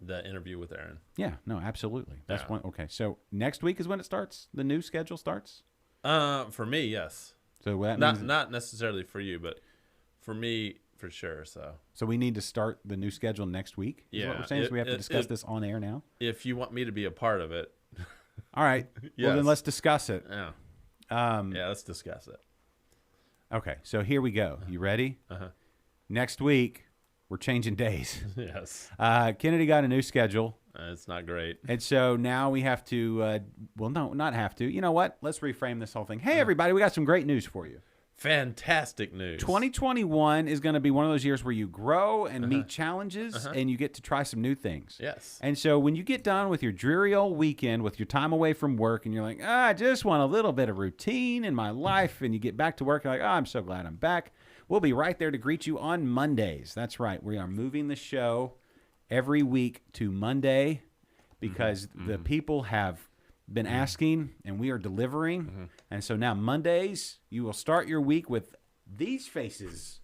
The interview with Aaron. Yeah, no, absolutely. That's Yeah. one. Okay, so next week is when it starts. The new schedule starts. For me, yes. So that Not means not necessarily for you, but for me, for sure. So So we need to start the new schedule next week. Is what Yeah, we're saying is we have to it- discuss it- this on air now. if you want me to be a part of it, All right. Well, then Yes. let's discuss it. yeah, Um, yeah, let's discuss it. Okay. So here we go. You ready? Uh-huh. Next week, we're changing days. Yes, Kennedy got a new schedule. it's not great. And so now we have to, well, no, not have to. You know what? Let's reframe this whole thing. Hey, everybody, we got some great news for you. Fantastic news. 2021 is going to be one of those years where you grow and meet challenges and you get to try some new things. Yes. And so when you get done with your dreary old weekend, with your time away from work, and you're like, I just want a little bit of routine in my life, and you get back to work, you're like, I'm so glad I'm back. We'll be right there to greet you on Mondays. That's right. We are moving the show every week to Monday because the people have been asking and we are delivering. And so now Mondays, you will start your week with these faces.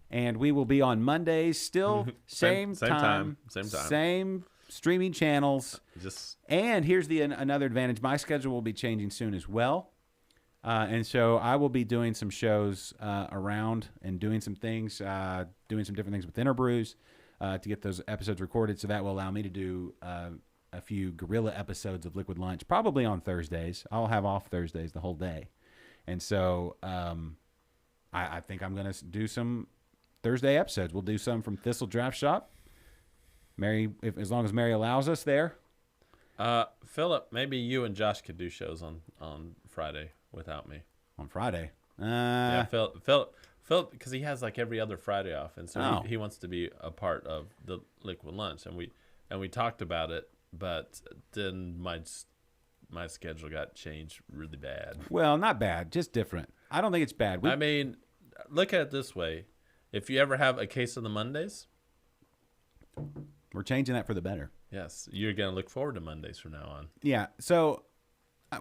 And we will be on Mondays, still same Same time, same streaming channels. Just And here's the another advantage. My schedule will be changing soon as well. And so I will be doing some shows around and doing some things, doing some different things with Interbrews to get those episodes recorded. So that will allow me to do a few guerrilla episodes of Liquid Lunch, probably on Thursdays. I'll have off Thursdays the whole day. And so I think I'm going to do some Thursday episodes. We'll do some from Thistle Draft Shop. Mary, as long as Mary allows us there. Philip, maybe you and Josh could do shows on Friday without me. On Friday. Yeah, Philip, because he has like every other Friday off, and so Oh. he wants to be a part of the Liquid Lunch, and we talked about it, but then my schedule got changed really bad. Well, not bad, just different. I don't think it's bad. I mean, look at it this way: if you ever have a case of the Mondays, We're changing that for the better. yes, you're gonna look forward to Mondays from now on. Yeah. So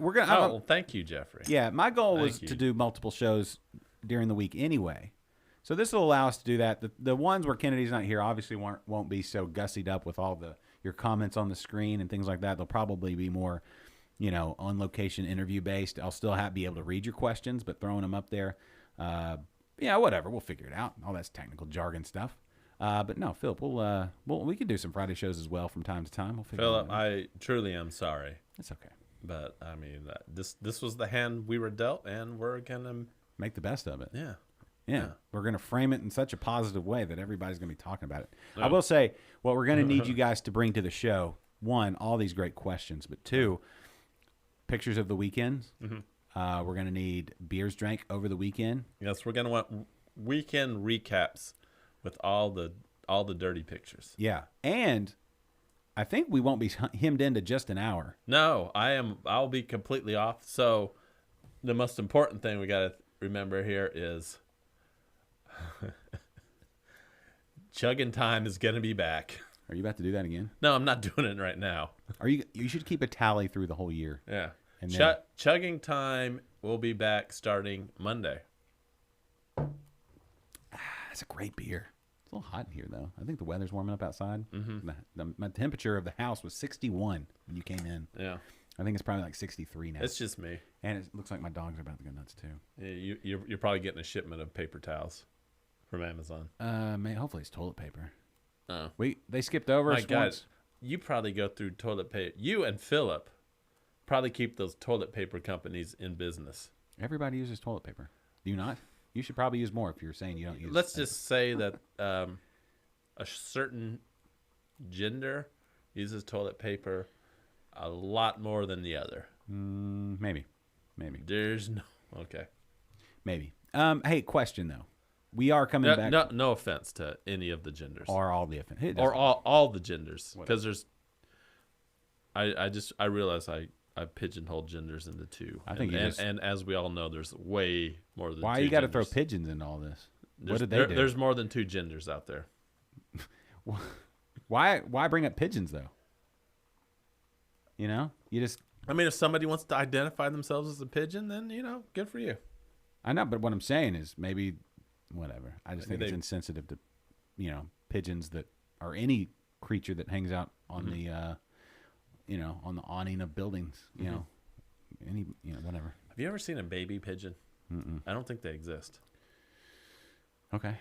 we're gonna. Oh, well, thank you, Jeffrey. Yeah, my goal was Thank you. to do multiple shows during the week anyway. So this will allow us to do that. The ones where Kennedy's not here obviously won't be so gussied up with all your comments on the screen and things like that. They'll probably be more, on location interview based. I'll still be able to read your questions, but throwing them up there, whatever. We'll figure it out. All that's technical jargon stuff. But no, Philip, we can do some Friday shows as well from time to time. We'll figure Philip, it out. I truly am sorry, It's okay. but I mean, this was the hand we were dealt, and we're gonna, Make the best of it. yeah. Yeah, we're going to frame it in such a positive way that everybody's going to be talking about it. I Yeah. will say, what we're going to need you guys to bring to the show, one, all these great questions, but two, pictures of the weekends. We're going to need beers drank over the weekend. Yes, we're gonna want weekend recaps with all the dirty pictures. Yeah, and I think we won't be hemmed into just an hour. No, I'll be completely off. So the most important thing we gotta remember here is Chugging Time is gonna be back. Are you about to do that again? No, I'm not doing it right now. You should keep a tally through the whole year. Yeah. And then- Chugging Time will be back starting Monday. That's a great beer. It's a little hot in here, though. I think the weather's warming up outside. My temperature of the house was 61 when you came in. Yeah. I think it's probably like 63 now. It's just me. And it looks like my dogs are about to go nuts, too. Yeah, you're probably getting a shipment of paper towels from Amazon. Hopefully it's toilet paper. Oh. They skipped over My us God, once. you probably go through toilet paper. You and Philip probably keep those toilet paper companies in business. Everybody uses toilet paper. Do you not? You should probably use more if you're saying you don't use Let's just say that a certain gender uses toilet paper a lot more than the other. Maybe. There's no okay. Maybe. Hey, question, though. We are coming back. No offense to any of the genders Or all the offense. or all the genders, because there's. I realize I pigeonholed genders into two. I think and as we all know, there's way more than. Why two you got to throw genders. pigeons into all this? There's, what did they do? There's more than two genders out there. Why bring up pigeons, though? You just. I mean, if somebody wants to identify themselves as a pigeon, then good for you. I know, but what I'm saying is maybe whatever. I just Maybe think it's insensitive to, pigeons that are any creature that hangs out on the, on the awning of buildings. Whatever. Have you ever seen a baby pigeon? I don't think they exist. Okay.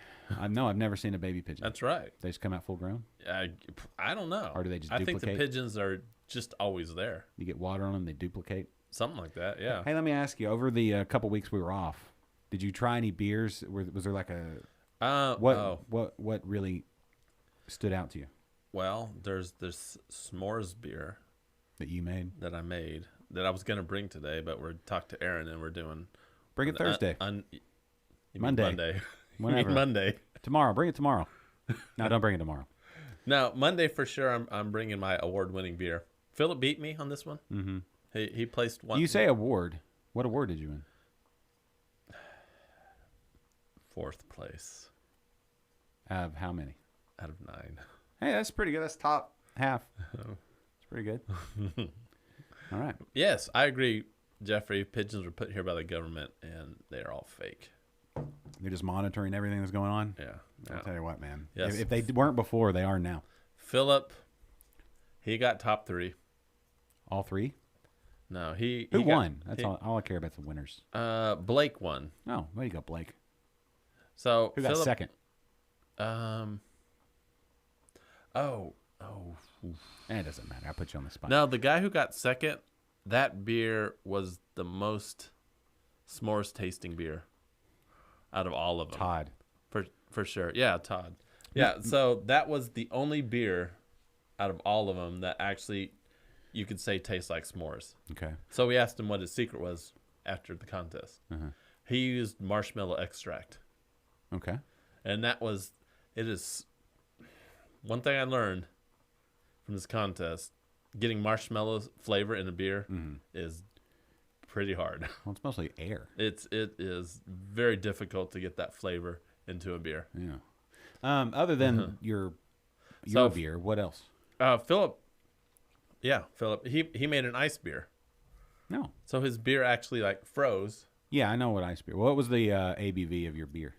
No, I've never seen a baby pigeon. That's right. They just come out full grown. I don't know. Or do they just I think the duplicate? pigeons are just always there. You get water on them, they duplicate. Something like that. Yeah. Hey, let me ask you. Over the couple weeks we were off, did you try any beers? Was there like a what really stood out to you Well, there's this s'mores beer that you made? that I made that I was gonna bring today, but we're talked to Aaron and we're doing Bring it Thursday, You mean Monday. Monday. You mean Whenever. Monday. tomorrow. Bring it tomorrow. No, don't bring it tomorrow. No, Monday for sure. I'm bringing my award-winning beer. Philip beat me on this one. Mm-hmm. He placed one. You say award. What award did you win? 4th place Out of how many? out of 9. Hey, that's pretty good. That's top half. It's pretty good. All right. Yes, I agree, Jeffrey. Pigeons were put here by the government, and they're all fake. They're just monitoring everything that's going on. Yeah. I'll yeah. tell you what, man. Yes. If they weren't before, they are now. Philip, he got top 3. All three. No, he Who got- won? That's all I care about. The winners. Blake won. Oh, there you go, Blake. So Who got Philip, second? It doesn't matter. I put you on the spot. No, the guy who got second, that beer was the most s'mores tasting beer out of all of them. Todd. For sure. Yeah, Todd. Yeah, so that was the only beer out of all of them that actually you could say tastes like s'mores. Okay. So we asked him what his secret was after the contest. Uh-huh. He used marshmallow extract. Okay. And it is one thing I learned from this contest, getting marshmallow flavor in a beer is pretty hard. Well, it's mostly air. It is very difficult to get that flavor into a beer. Yeah. Other than your So- beer, what else? Philip, he made an ice beer. No. So his beer actually like froze. Yeah, I know what ice beer. What was the ABV of your beer?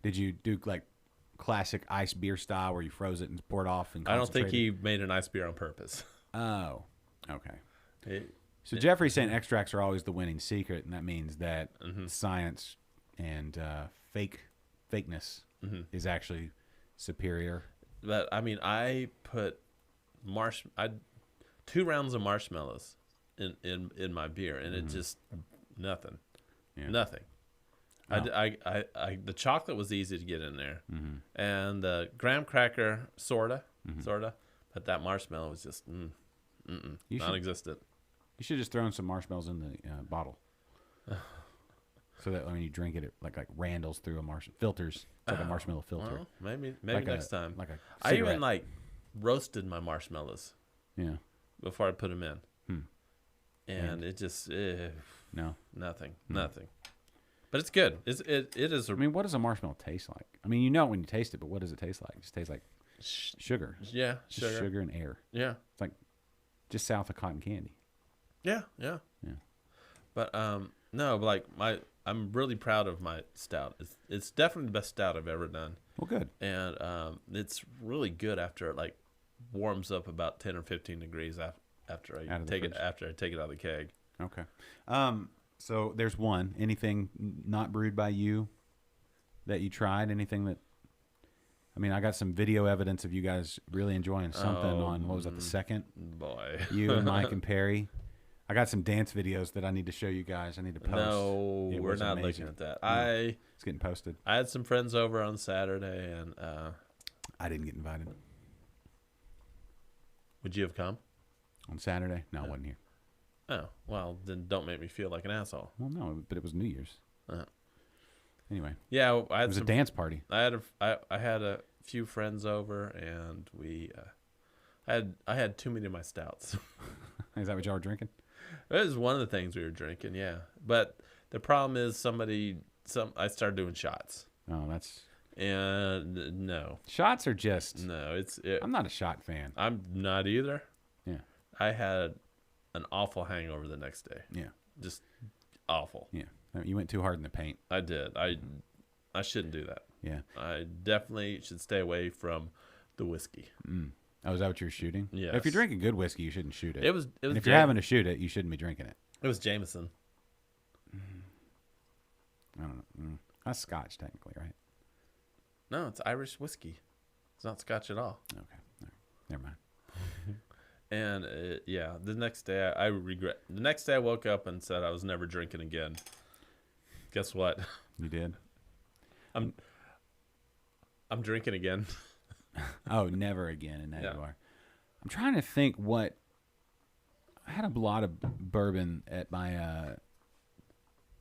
Did you do like classic ice beer style where you froze it and poured off? And I don't think concentrated? he made an ice beer on purpose. Oh, okay. It- So Jeffrey's saying extracts are always the winning secret, and that means that science and fakeness is actually superior. but I mean, I put 2 rounds of marshmallows in my beer, and it just nothing, Yeah. nothing. I the chocolate was easy to get in there, and the graham cracker sorta, but that marshmallow was just You should- non-existent. You should just throw in some marshmallows in the bottle, so that when you drink it, it like Randall's through a filters. It's like a marshmallow filter. Well, maybe Like next a- time. like a I cigarette. even like roasted my marshmallows Yeah. before I put them in, and it just No. nothing. But it's good. It is. I mean, what does a marshmallow taste like? I mean, you know it when you taste it, but what does it taste like? It just tastes like sugar. Yeah, Just sugar and air. Yeah, It's like just south of cotton candy. yeah. Yeah. But no, but like I'm really proud of my stout. It's definitely the best stout I've ever done, Well, good. and it's really good after it like warms up about 10 or 15 degrees after I Out of the take it fridge. after I take it out of the keg. Okay. So there's one. Anything not brewed by you that you tried? Anything that? I mean, I got some video evidence of you guys really enjoying something on what was that, the second? Boy, You and Mike and Perry. I got some dance videos that I need to show you guys. I need to post. no, It we're was not amazing. looking at that. No. It's getting posted. I had some friends over on Saturday, and I didn't get invited would you have come? on Saturday. No, I wasn't here. Oh, well, then don't make me feel like an asshole. Well, no, but it was New Year's. Uh, Anyway, Yeah, I it had was a some. dance party. I had a few friends over, and I had too many of my stouts. Is that what y'all were drinking? It was one of the things we were drinking, yeah. But the problem is I started doing shots, Oh, that's and no, shots are just. I'm not a shot fan. I'm not either. Yeah, I had an awful hangover the next day, yeah, just awful. yeah. You went too hard in the paint. I did. I shouldn't do that. Yeah. I definitely should stay away from the whiskey. Oh, is that what you're shooting? Yes. If you're drinking good whiskey, you shouldn't shoot it. It was. And if you're having to shoot it, you shouldn't be drinking it. It was Jameson. I don't know. That's Scotch, technically, No, it's Irish whiskey. It's not Scotch at all. Okay. All right. Never mind. And yeah, the next day I regret. The next day I woke up and said I was never drinking again. Guess what? You did? I'm drinking again. Oh, never again. And now Yeah. you are. I'm trying to think what. I had a lot of bourbon at my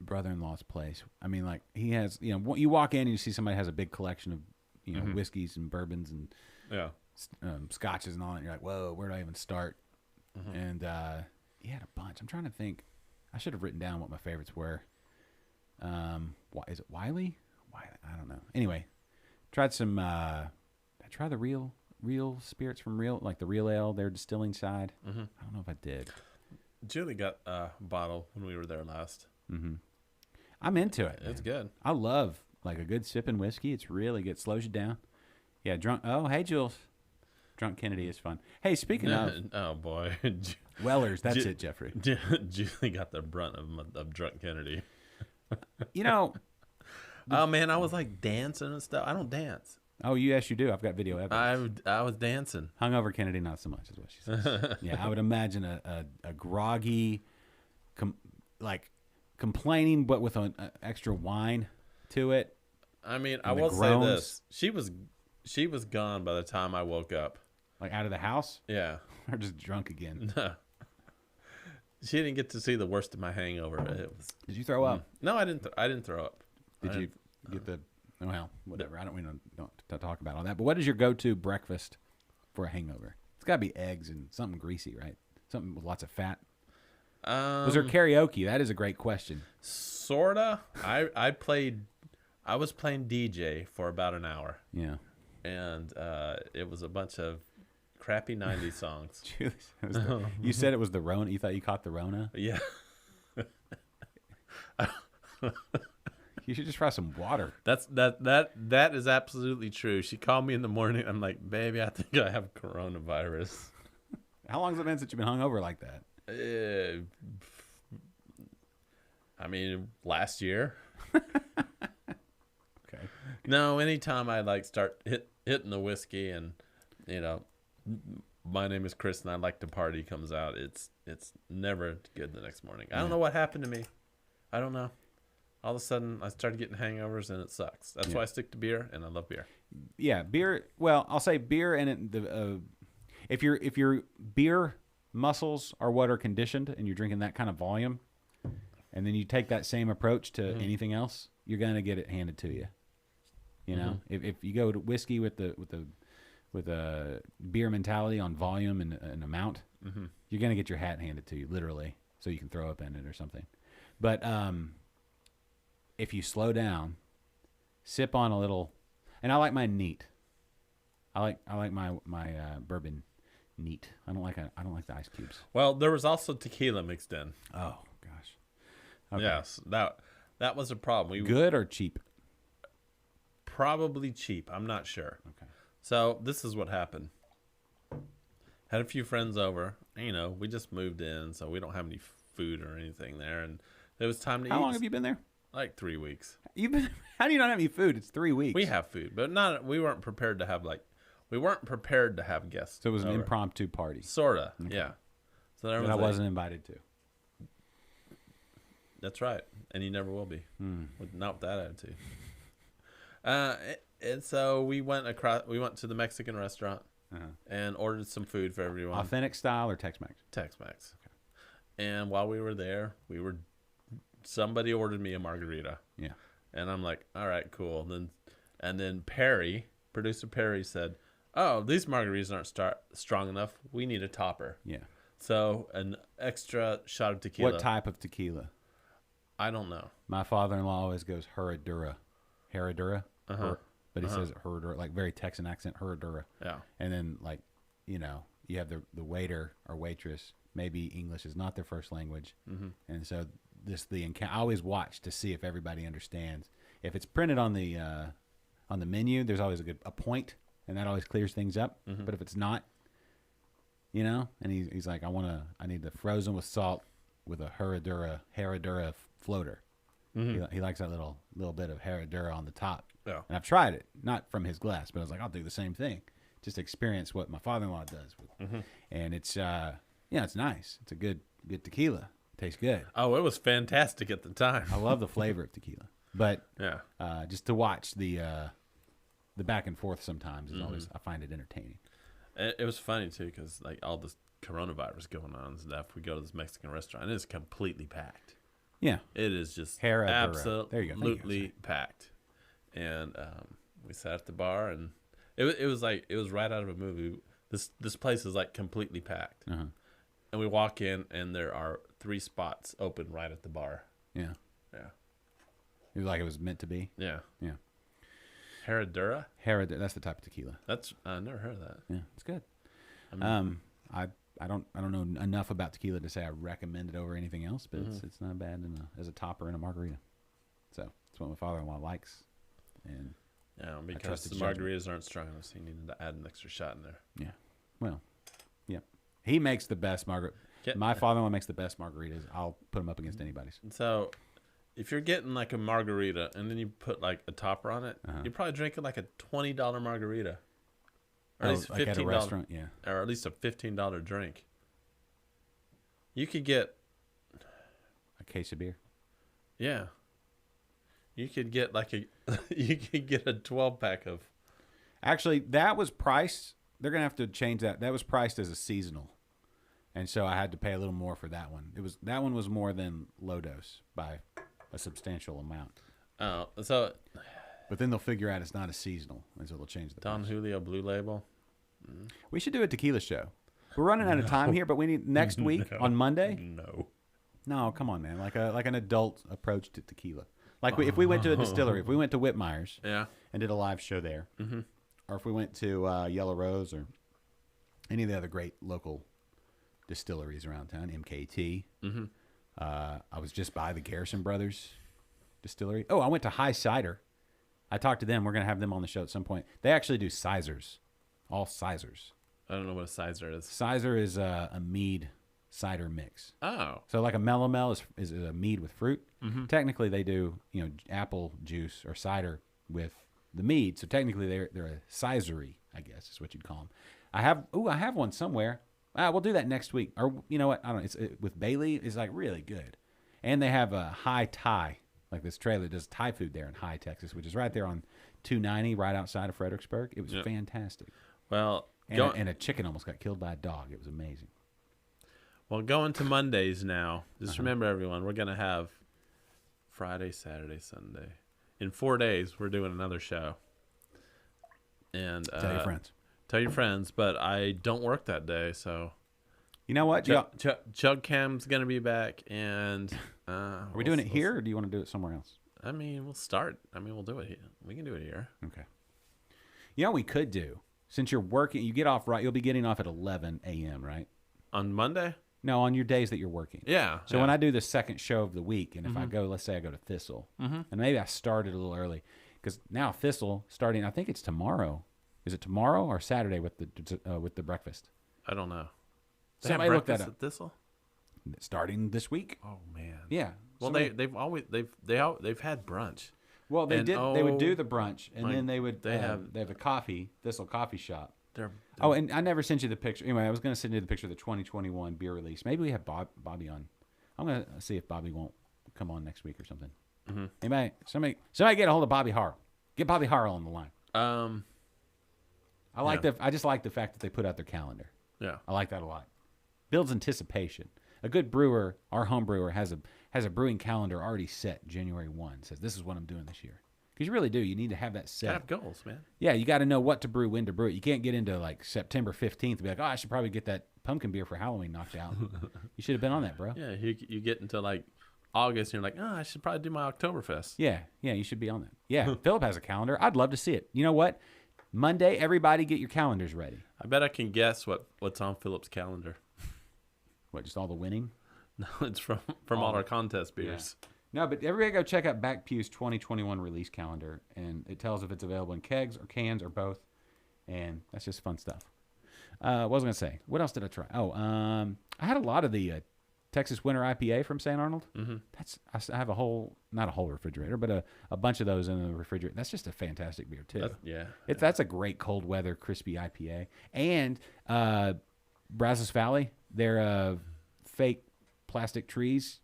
brother-in-law's place. I mean, like, he has, you know, you walk in and you see somebody has a big collection of, you know, whiskeys and bourbons and Yeah. scotches and all that. And you're like, whoa, where do I even start? And he had a bunch. I'm trying to think. I should have written down what my favorites were. Is it Wiley? I don't know. Anyway, tried some. I tried the real spirits from Real, like the Real Ale, their distilling side. I don't know if I did. Julie got a bottle when we were there last. I'm into it. It's man. good. I love like a good sipping whiskey. It's really good. Slows you down. Yeah, drunk. Oh, hey, Jules. Drunk Kennedy is fun. Hey, speaking of Oh boy, Wellers, that's Ju- it, Jeffrey. Julie got the brunt of Drunk Kennedy. You know. Oh man, I was like dancing and stuff. I don't dance. Oh, yes, you do. I've got video evidence. I was dancing. Hungover Kennedy, not so much, is what she says. Yeah, I would imagine a groggy, complaining, but with an extra wine to it. I mean, I And the will say groans. this: she was gone by the time I woke up. Like out of the house, Yeah, or just drunk again. she didn't get to see the worst of my hangover. It was Did you throw up? no, I didn't. I didn't throw up. Did I you didn't- get the? Well, whatever. I don't. We don't talk about all that. But what is your go-to breakfast for a hangover? It's got to be eggs and something greasy, right? Something with lots of fat. Was there karaoke? That is a great question. Sorta. I was playing DJ for about an hour, Yeah. and it was a bunch of crappy '90s songs. You said it was the Rona. You thought you caught the Rona? Yeah. You should just try some water. That is absolutely true. She called me in the morning. I'm like, baby, I think I have coronavirus. How long has it been since you've been hungover like that? I mean, last year. Okay. No, anytime I like start hitting the whiskey and, you know, my name is Chris and I like to party comes out, it's never good the next morning. I don't know what happened to me. I don't know. All of a sudden, I started getting hangovers and it sucks. That's why I stick to beer and I love beer. Yeah, beer. Well, I'll say beer and if your beer muscles are what are conditioned and you're drinking that kind of volume, and then you take that same approach to anything else, you're gonna get it handed to you. You know, if you go to whiskey with a beer mentality on volume and amount, you're gonna get your hat handed to you, literally, so you can throw up in it or something. But if you slow down, sip on a little, and I like mine neat. I like my bourbon neat. I don't like the ice cubes. Well, there was also tequila mixed in. Oh gosh. Okay. Yes, that was a problem. Good or cheap? Probably cheap. I'm not sure. Okay. So this is what happened. Had a few friends over. You know, we just moved in, so we don't have any food or anything there, and it was time to eat. How long have you been there? Like 3 weeks. You've been. How do you not have any food? It's 3 weeks. We have food, but not. We weren't prepared to have guests. So it was an over. impromptu party Sorta, yeah. So there that was I like- wasn't invited to. That's right, and you never will be. Not with that attitude. And so we went across. We went to the Mexican restaurant and ordered some food for everyone. Authentic style or Tex-Mex? Tex-Mex. And while we were there, somebody ordered me a margarita. Yeah. And I'm like, all right, cool. And then producer Perry said, oh, these margaritas aren't strong enough. We need a topper. Yeah. So an extra shot of tequila. What type of tequila? I don't know. My father-in-law always goes Herradura. But he says Herradura, like very Texan accent, Herradura. Yeah. And then, like, you know, you have the waiter or waitress. Maybe English is not their first language, and so I always watch to see if everybody understands. If it's printed on the menu, there's always a point, and that always clears things up. But if it's not, you know, and he's like, I need the frozen with salt with a Herradura floater, He likes that little bit of Herradura on the top. Yeah. And I've tried it, not from his glass, but I was like, I'll do the same thing. Just experience what my father-in-law does. And it's, it's nice. It's a good tequila. Tastes good. Oh, it was fantastic at the time. I love the flavor of tequila. But Yeah. just to watch the back and forth sometimes is always, I find it entertaining. It was funny too because like all this coronavirus going on and stuff. We go to this Mexican restaurant and it's completely packed. Yeah. It is just Herradura. There you go. Thank you. absolutely packed. And we sat at the bar and it was like it was right out of a movie. This place is like completely packed. Uh-huh. And we walk in and there are 3 spots open right at the bar. Yeah. Yeah. It was like it was meant to be. Yeah. Yeah. Herradura? Herradura. That's the type of tequila. I never heard of that. Yeah, it's good. I don't know enough about tequila to say I recommend it over anything else, but it's not bad as a topper in a margarita. So it's what my father-in-law likes, and Yeah, because trust the his judgment. margaritas aren't strong enough, so you needed to add an extra shot in there. yeah, well, yeah, he makes the best margarita. Get- My father-in-law makes the best margaritas. I'll put him up against anybody's. And so, if you're getting like a margarita and then you put like a topper on it, you're probably drinking like a $20 margarita, or at least like at a $15, restaurant, yeah. or at least a $15 drink. You could get, A case of beer. yeah, you could get like you could get a 12-pack of. Actually, that was priced. They're gonna have to change that. That was priced as a seasonal, and so I had to pay a little more for that one. That one was more than low dose by a substantial amount. So But then they'll figure out it's not a seasonal, and so they'll change the Don price. Julio Blue Label. We should do a tequila show. We're running out of time here, but we need next week on Monday. No. No, come on, man. Like an adult approach to tequila. Like if we went to a distillery, if we went to Whitmeyer's Yeah. and did a live show there, or if we went to Yellow Rose or any of the other great local distilleries around town, MKT. I was just by the Garrison Brothers distillery. Oh, I went to High Cider. I talked to them. We're going to have them on the show at some point. They actually do Sizers, all Sizers. I don't know what a sizer is. Sizer is a mead cider mix. Oh. So like a melomel is a mead with fruit. Technically, they do apple juice or cider with the mead. So technically, they're a sizery, I guess is what you'd call them. I have one somewhere. We'll do that next week. Or you know what? I don't know. It's with Bailey. It's like really good, and they have a High Thai, like this trailer does Thai food there in High, Texas, which is right there on 290, right outside of Fredericksburg. It was fantastic. Well, And a chicken almost got killed by a dog. It was amazing. Well, going to Mondays now. Just remember, everyone, we're going to have Friday, Saturday, Sunday. In 4 days, we're doing another show. And Tell your friends. Tell your friends, but I don't work that day, so You know what? Chug Cam's going to be back, and Are we doing it here, or do you want to do it somewhere else? I mean, we'll start. I mean, we'll do it here. We can do it here. Okay. You know what we could do? Since you're working, you get off right. You'll be getting off at 11 a.m., right? On Monday? No, on your days that you're working. Yeah. So when I do the second show of the week, and if I go, let's say I go to Thistle, and maybe I started a little early, because now Thistle starting, I think it's tomorrow. Is it tomorrow or Saturday with the breakfast? I don't know. They Somebody have look that breakfast up. at Thistle? Starting this week. Oh man. Yeah. Well, Somebody- they've had brunch. well they and, did. They would do oh, the brunch, and my- then they would they have- a coffee Thistle Coffee Shop. They're Oh, and I never sent you the picture. Anyway, I was going to send you the picture of the 2021 beer release. Maybe we have Bobby on. I'm going to see if Bobby won't come on next week or something. Anybody, somebody get a hold of Bobby Harrell. Get Bobby Harrell on the line. I just like the fact that they put out their calendar. yeah. I like that a lot. Builds anticipation. A good brewer, our home brewer, has a brewing calendar already set January 1. Says this is what I'm doing this year. Because you really do. You need to have that set. Gotta have goals, man. Yeah, you got to know what to brew, when to brew it. You can't get into like September 15th and be like, oh, I should probably get that pumpkin beer for Halloween knocked out. You should have been on that, bro. Yeah, you get into like August and you're like, oh, I should probably do my Oktoberfest. Yeah, you should be on that. Yeah, Philip has a calendar. I'd love to see it. You know what? Monday, everybody get your calendars ready. I bet I can guess what's on Philip's calendar. What, just all the winning? No, it's from all our contest beers. No, but everybody go check out Back Pew's 2021 release calendar, and it tells if it's available in kegs or cans or both, and that's just fun stuff. What was I going to say? What else did I try? Oh, I had a lot of the Texas Winter IPA from St. Arnold. Mm-hmm. I have not a whole refrigerator, but a bunch of those in the refrigerator. That's just a fantastic beer too. That's a great cold weather crispy IPA. And Brazos Valley, their fake plastic trees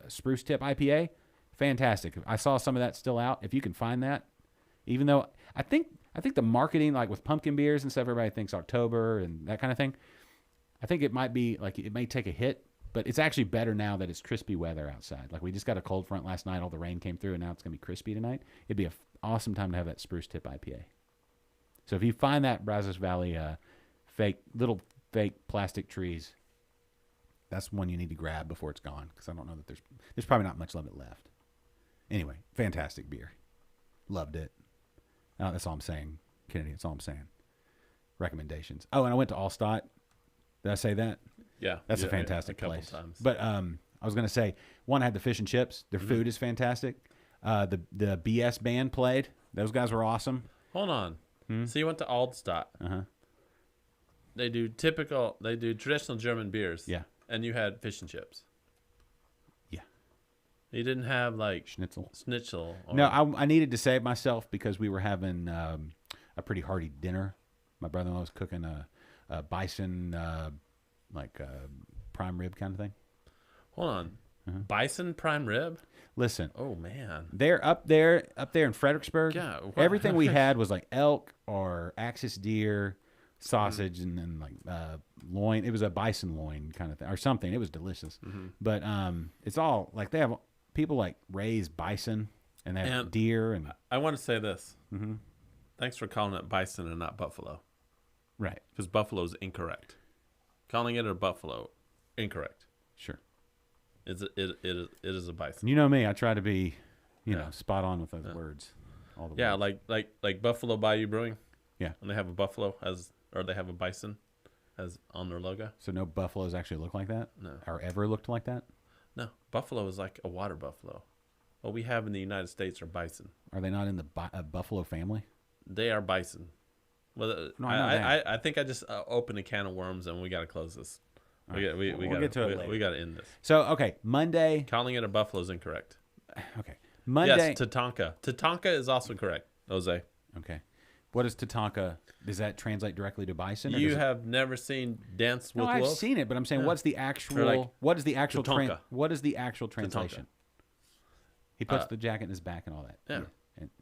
spruce tip IPA, fantastic. I saw some of that still out. If you can find that, even though I think the marketing, like with pumpkin beers and stuff, everybody thinks October and that kind of thing. I think it might be like it may take a hit, but it's actually better now that it's crispy weather outside. Like we just got a cold front last night, all the rain came through, and now it's gonna be crispy tonight. It'd be an awesome time to have that spruce tip IPA. So if you find that Brazos Valley little fake plastic trees, that's one you need to grab before it's gone, because I don't know that there's probably not much of it left. Anyway, fantastic beer, loved it. That's all I'm saying, Kennedy. That's all I'm saying. Recommendations. Oh, and I went to Allstott. Did I say that? Yeah, that's a fantastic couple place. Times. But I was going to say, one, I had the fish and chips. Their food is fantastic. The BS band played. Those guys were awesome. Hold on. So you went to Altstadt. Uh-huh. They do traditional German beers. Yeah. And you had fish and chips. Yeah. You didn't have like Schnitzel. Or... No, I needed to save myself because we were having a pretty hearty dinner. My brother-in-law was cooking a bison, prime rib kind of thing. Hold on. Bison prime rib? Listen. Oh, man. They're up there in Fredericksburg. Yeah. Everything we had was like elk or axis deer, sausage, and then like loin. It was a bison loin kind of thing or something. It was delicious. But it's all like they have people like raise bison and they have deer. And I want to say this. Thanks for calling it bison and not buffalo. Right. Because buffalo is incorrect. Calling it a buffalo, incorrect. Sure. It is a bison. You know me. I try to be, spot on with those words. All the words. like Buffalo Bayou Brewing. Yeah. And they have a buffalo or they have a bison as on their logo. So no buffaloes actually look like that? No. Or ever looked like that? No. Buffalo is like a water buffalo. What we have in the United States are bison. Are they not in the buffalo family? They are bison. Well, No, I think I just opened a can of worms, and we got to close this. We got to end this. So, okay, Monday. Calling it a buffalo is incorrect. Okay. Monday. Yes, Tatanka. Tatanka is also correct, Jose. Okay. What is Tatanka? Does that translate directly to bison? You have never seen Dance with Wolves? Wolves? I've seen it, but I'm saying what's the actual what is the actual translation? He puts the jacket in his back and all that. Yeah.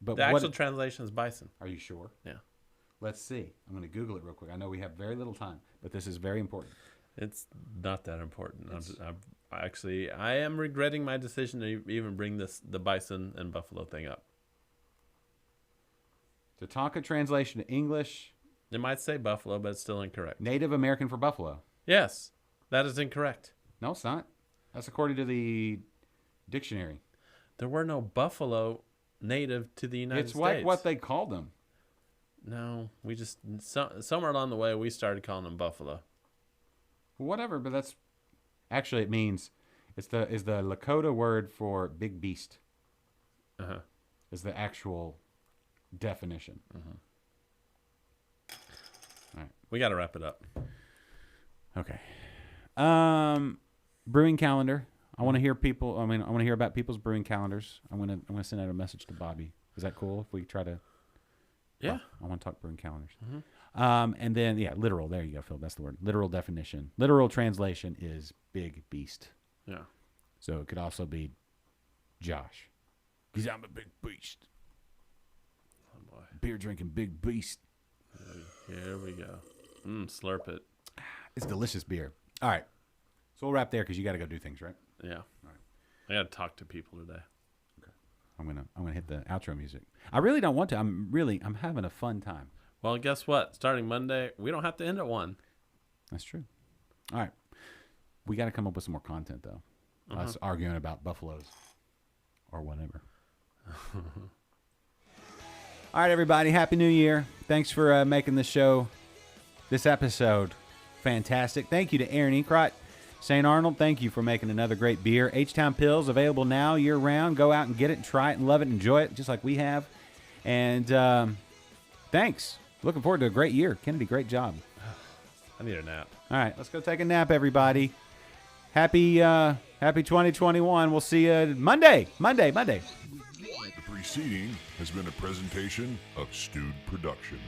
But the actual translation is bison. Are you sure? Yeah. Let's see. I'm going to Google it real quick. I know we have very little time, but this is very important. It's not that important. I am regretting my decision to even bring the bison and buffalo thing up. Tatanka translation to English. It might say buffalo, but it's still incorrect. Native American for buffalo. Yes, that is incorrect. No, it's not. That's according to the dictionary. There were no buffalo native to the United States. It's like what they called them. No, we just somewhere along the way we started calling them buffalo. Whatever, but that's actually it means is the Lakota word for big beast. Is the actual definition. All right, we got to wrap it up. Okay. Brewing calendar. I want to hear people. I want to hear about people's brewing calendars. I'm gonna send out a message to Bobby. Is that cool if we try to? Yeah. I want to talk brewing calendars. And then, literal. There you go, Phil. That's the word. Literal definition. Literal translation is big beast. Yeah. So it could also be Josh. Because I'm a big beast. Oh, boy. Beer drinking big beast. Here we go. Slurp it. It's delicious beer. All right. So we'll wrap there because you got to go do things, right? Yeah. All right. I got to talk to people today. I'm gonna hit the outro music. I really don't want to. I'm having a fun time. Well, guess what? Starting Monday, we don't have to end at 1. That's true. All right. We got to come up with some more content though. Us arguing about buffaloes or whatever. All right, everybody. Happy New Year. Thanks for making this show, this episode, fantastic. Thank you to Aaron Ekrot. St. Arnold, thank you for making another great beer. H-Town Pills, available now year-round. Go out and get it, and try it, and love it, and enjoy it, just like we have. And thanks. Looking forward to a great year. Kennedy, great job. I need a nap. All right, let's go take a nap, everybody. happy 2021. We'll see you Monday. The preceding has been a presentation of Stewed Productions.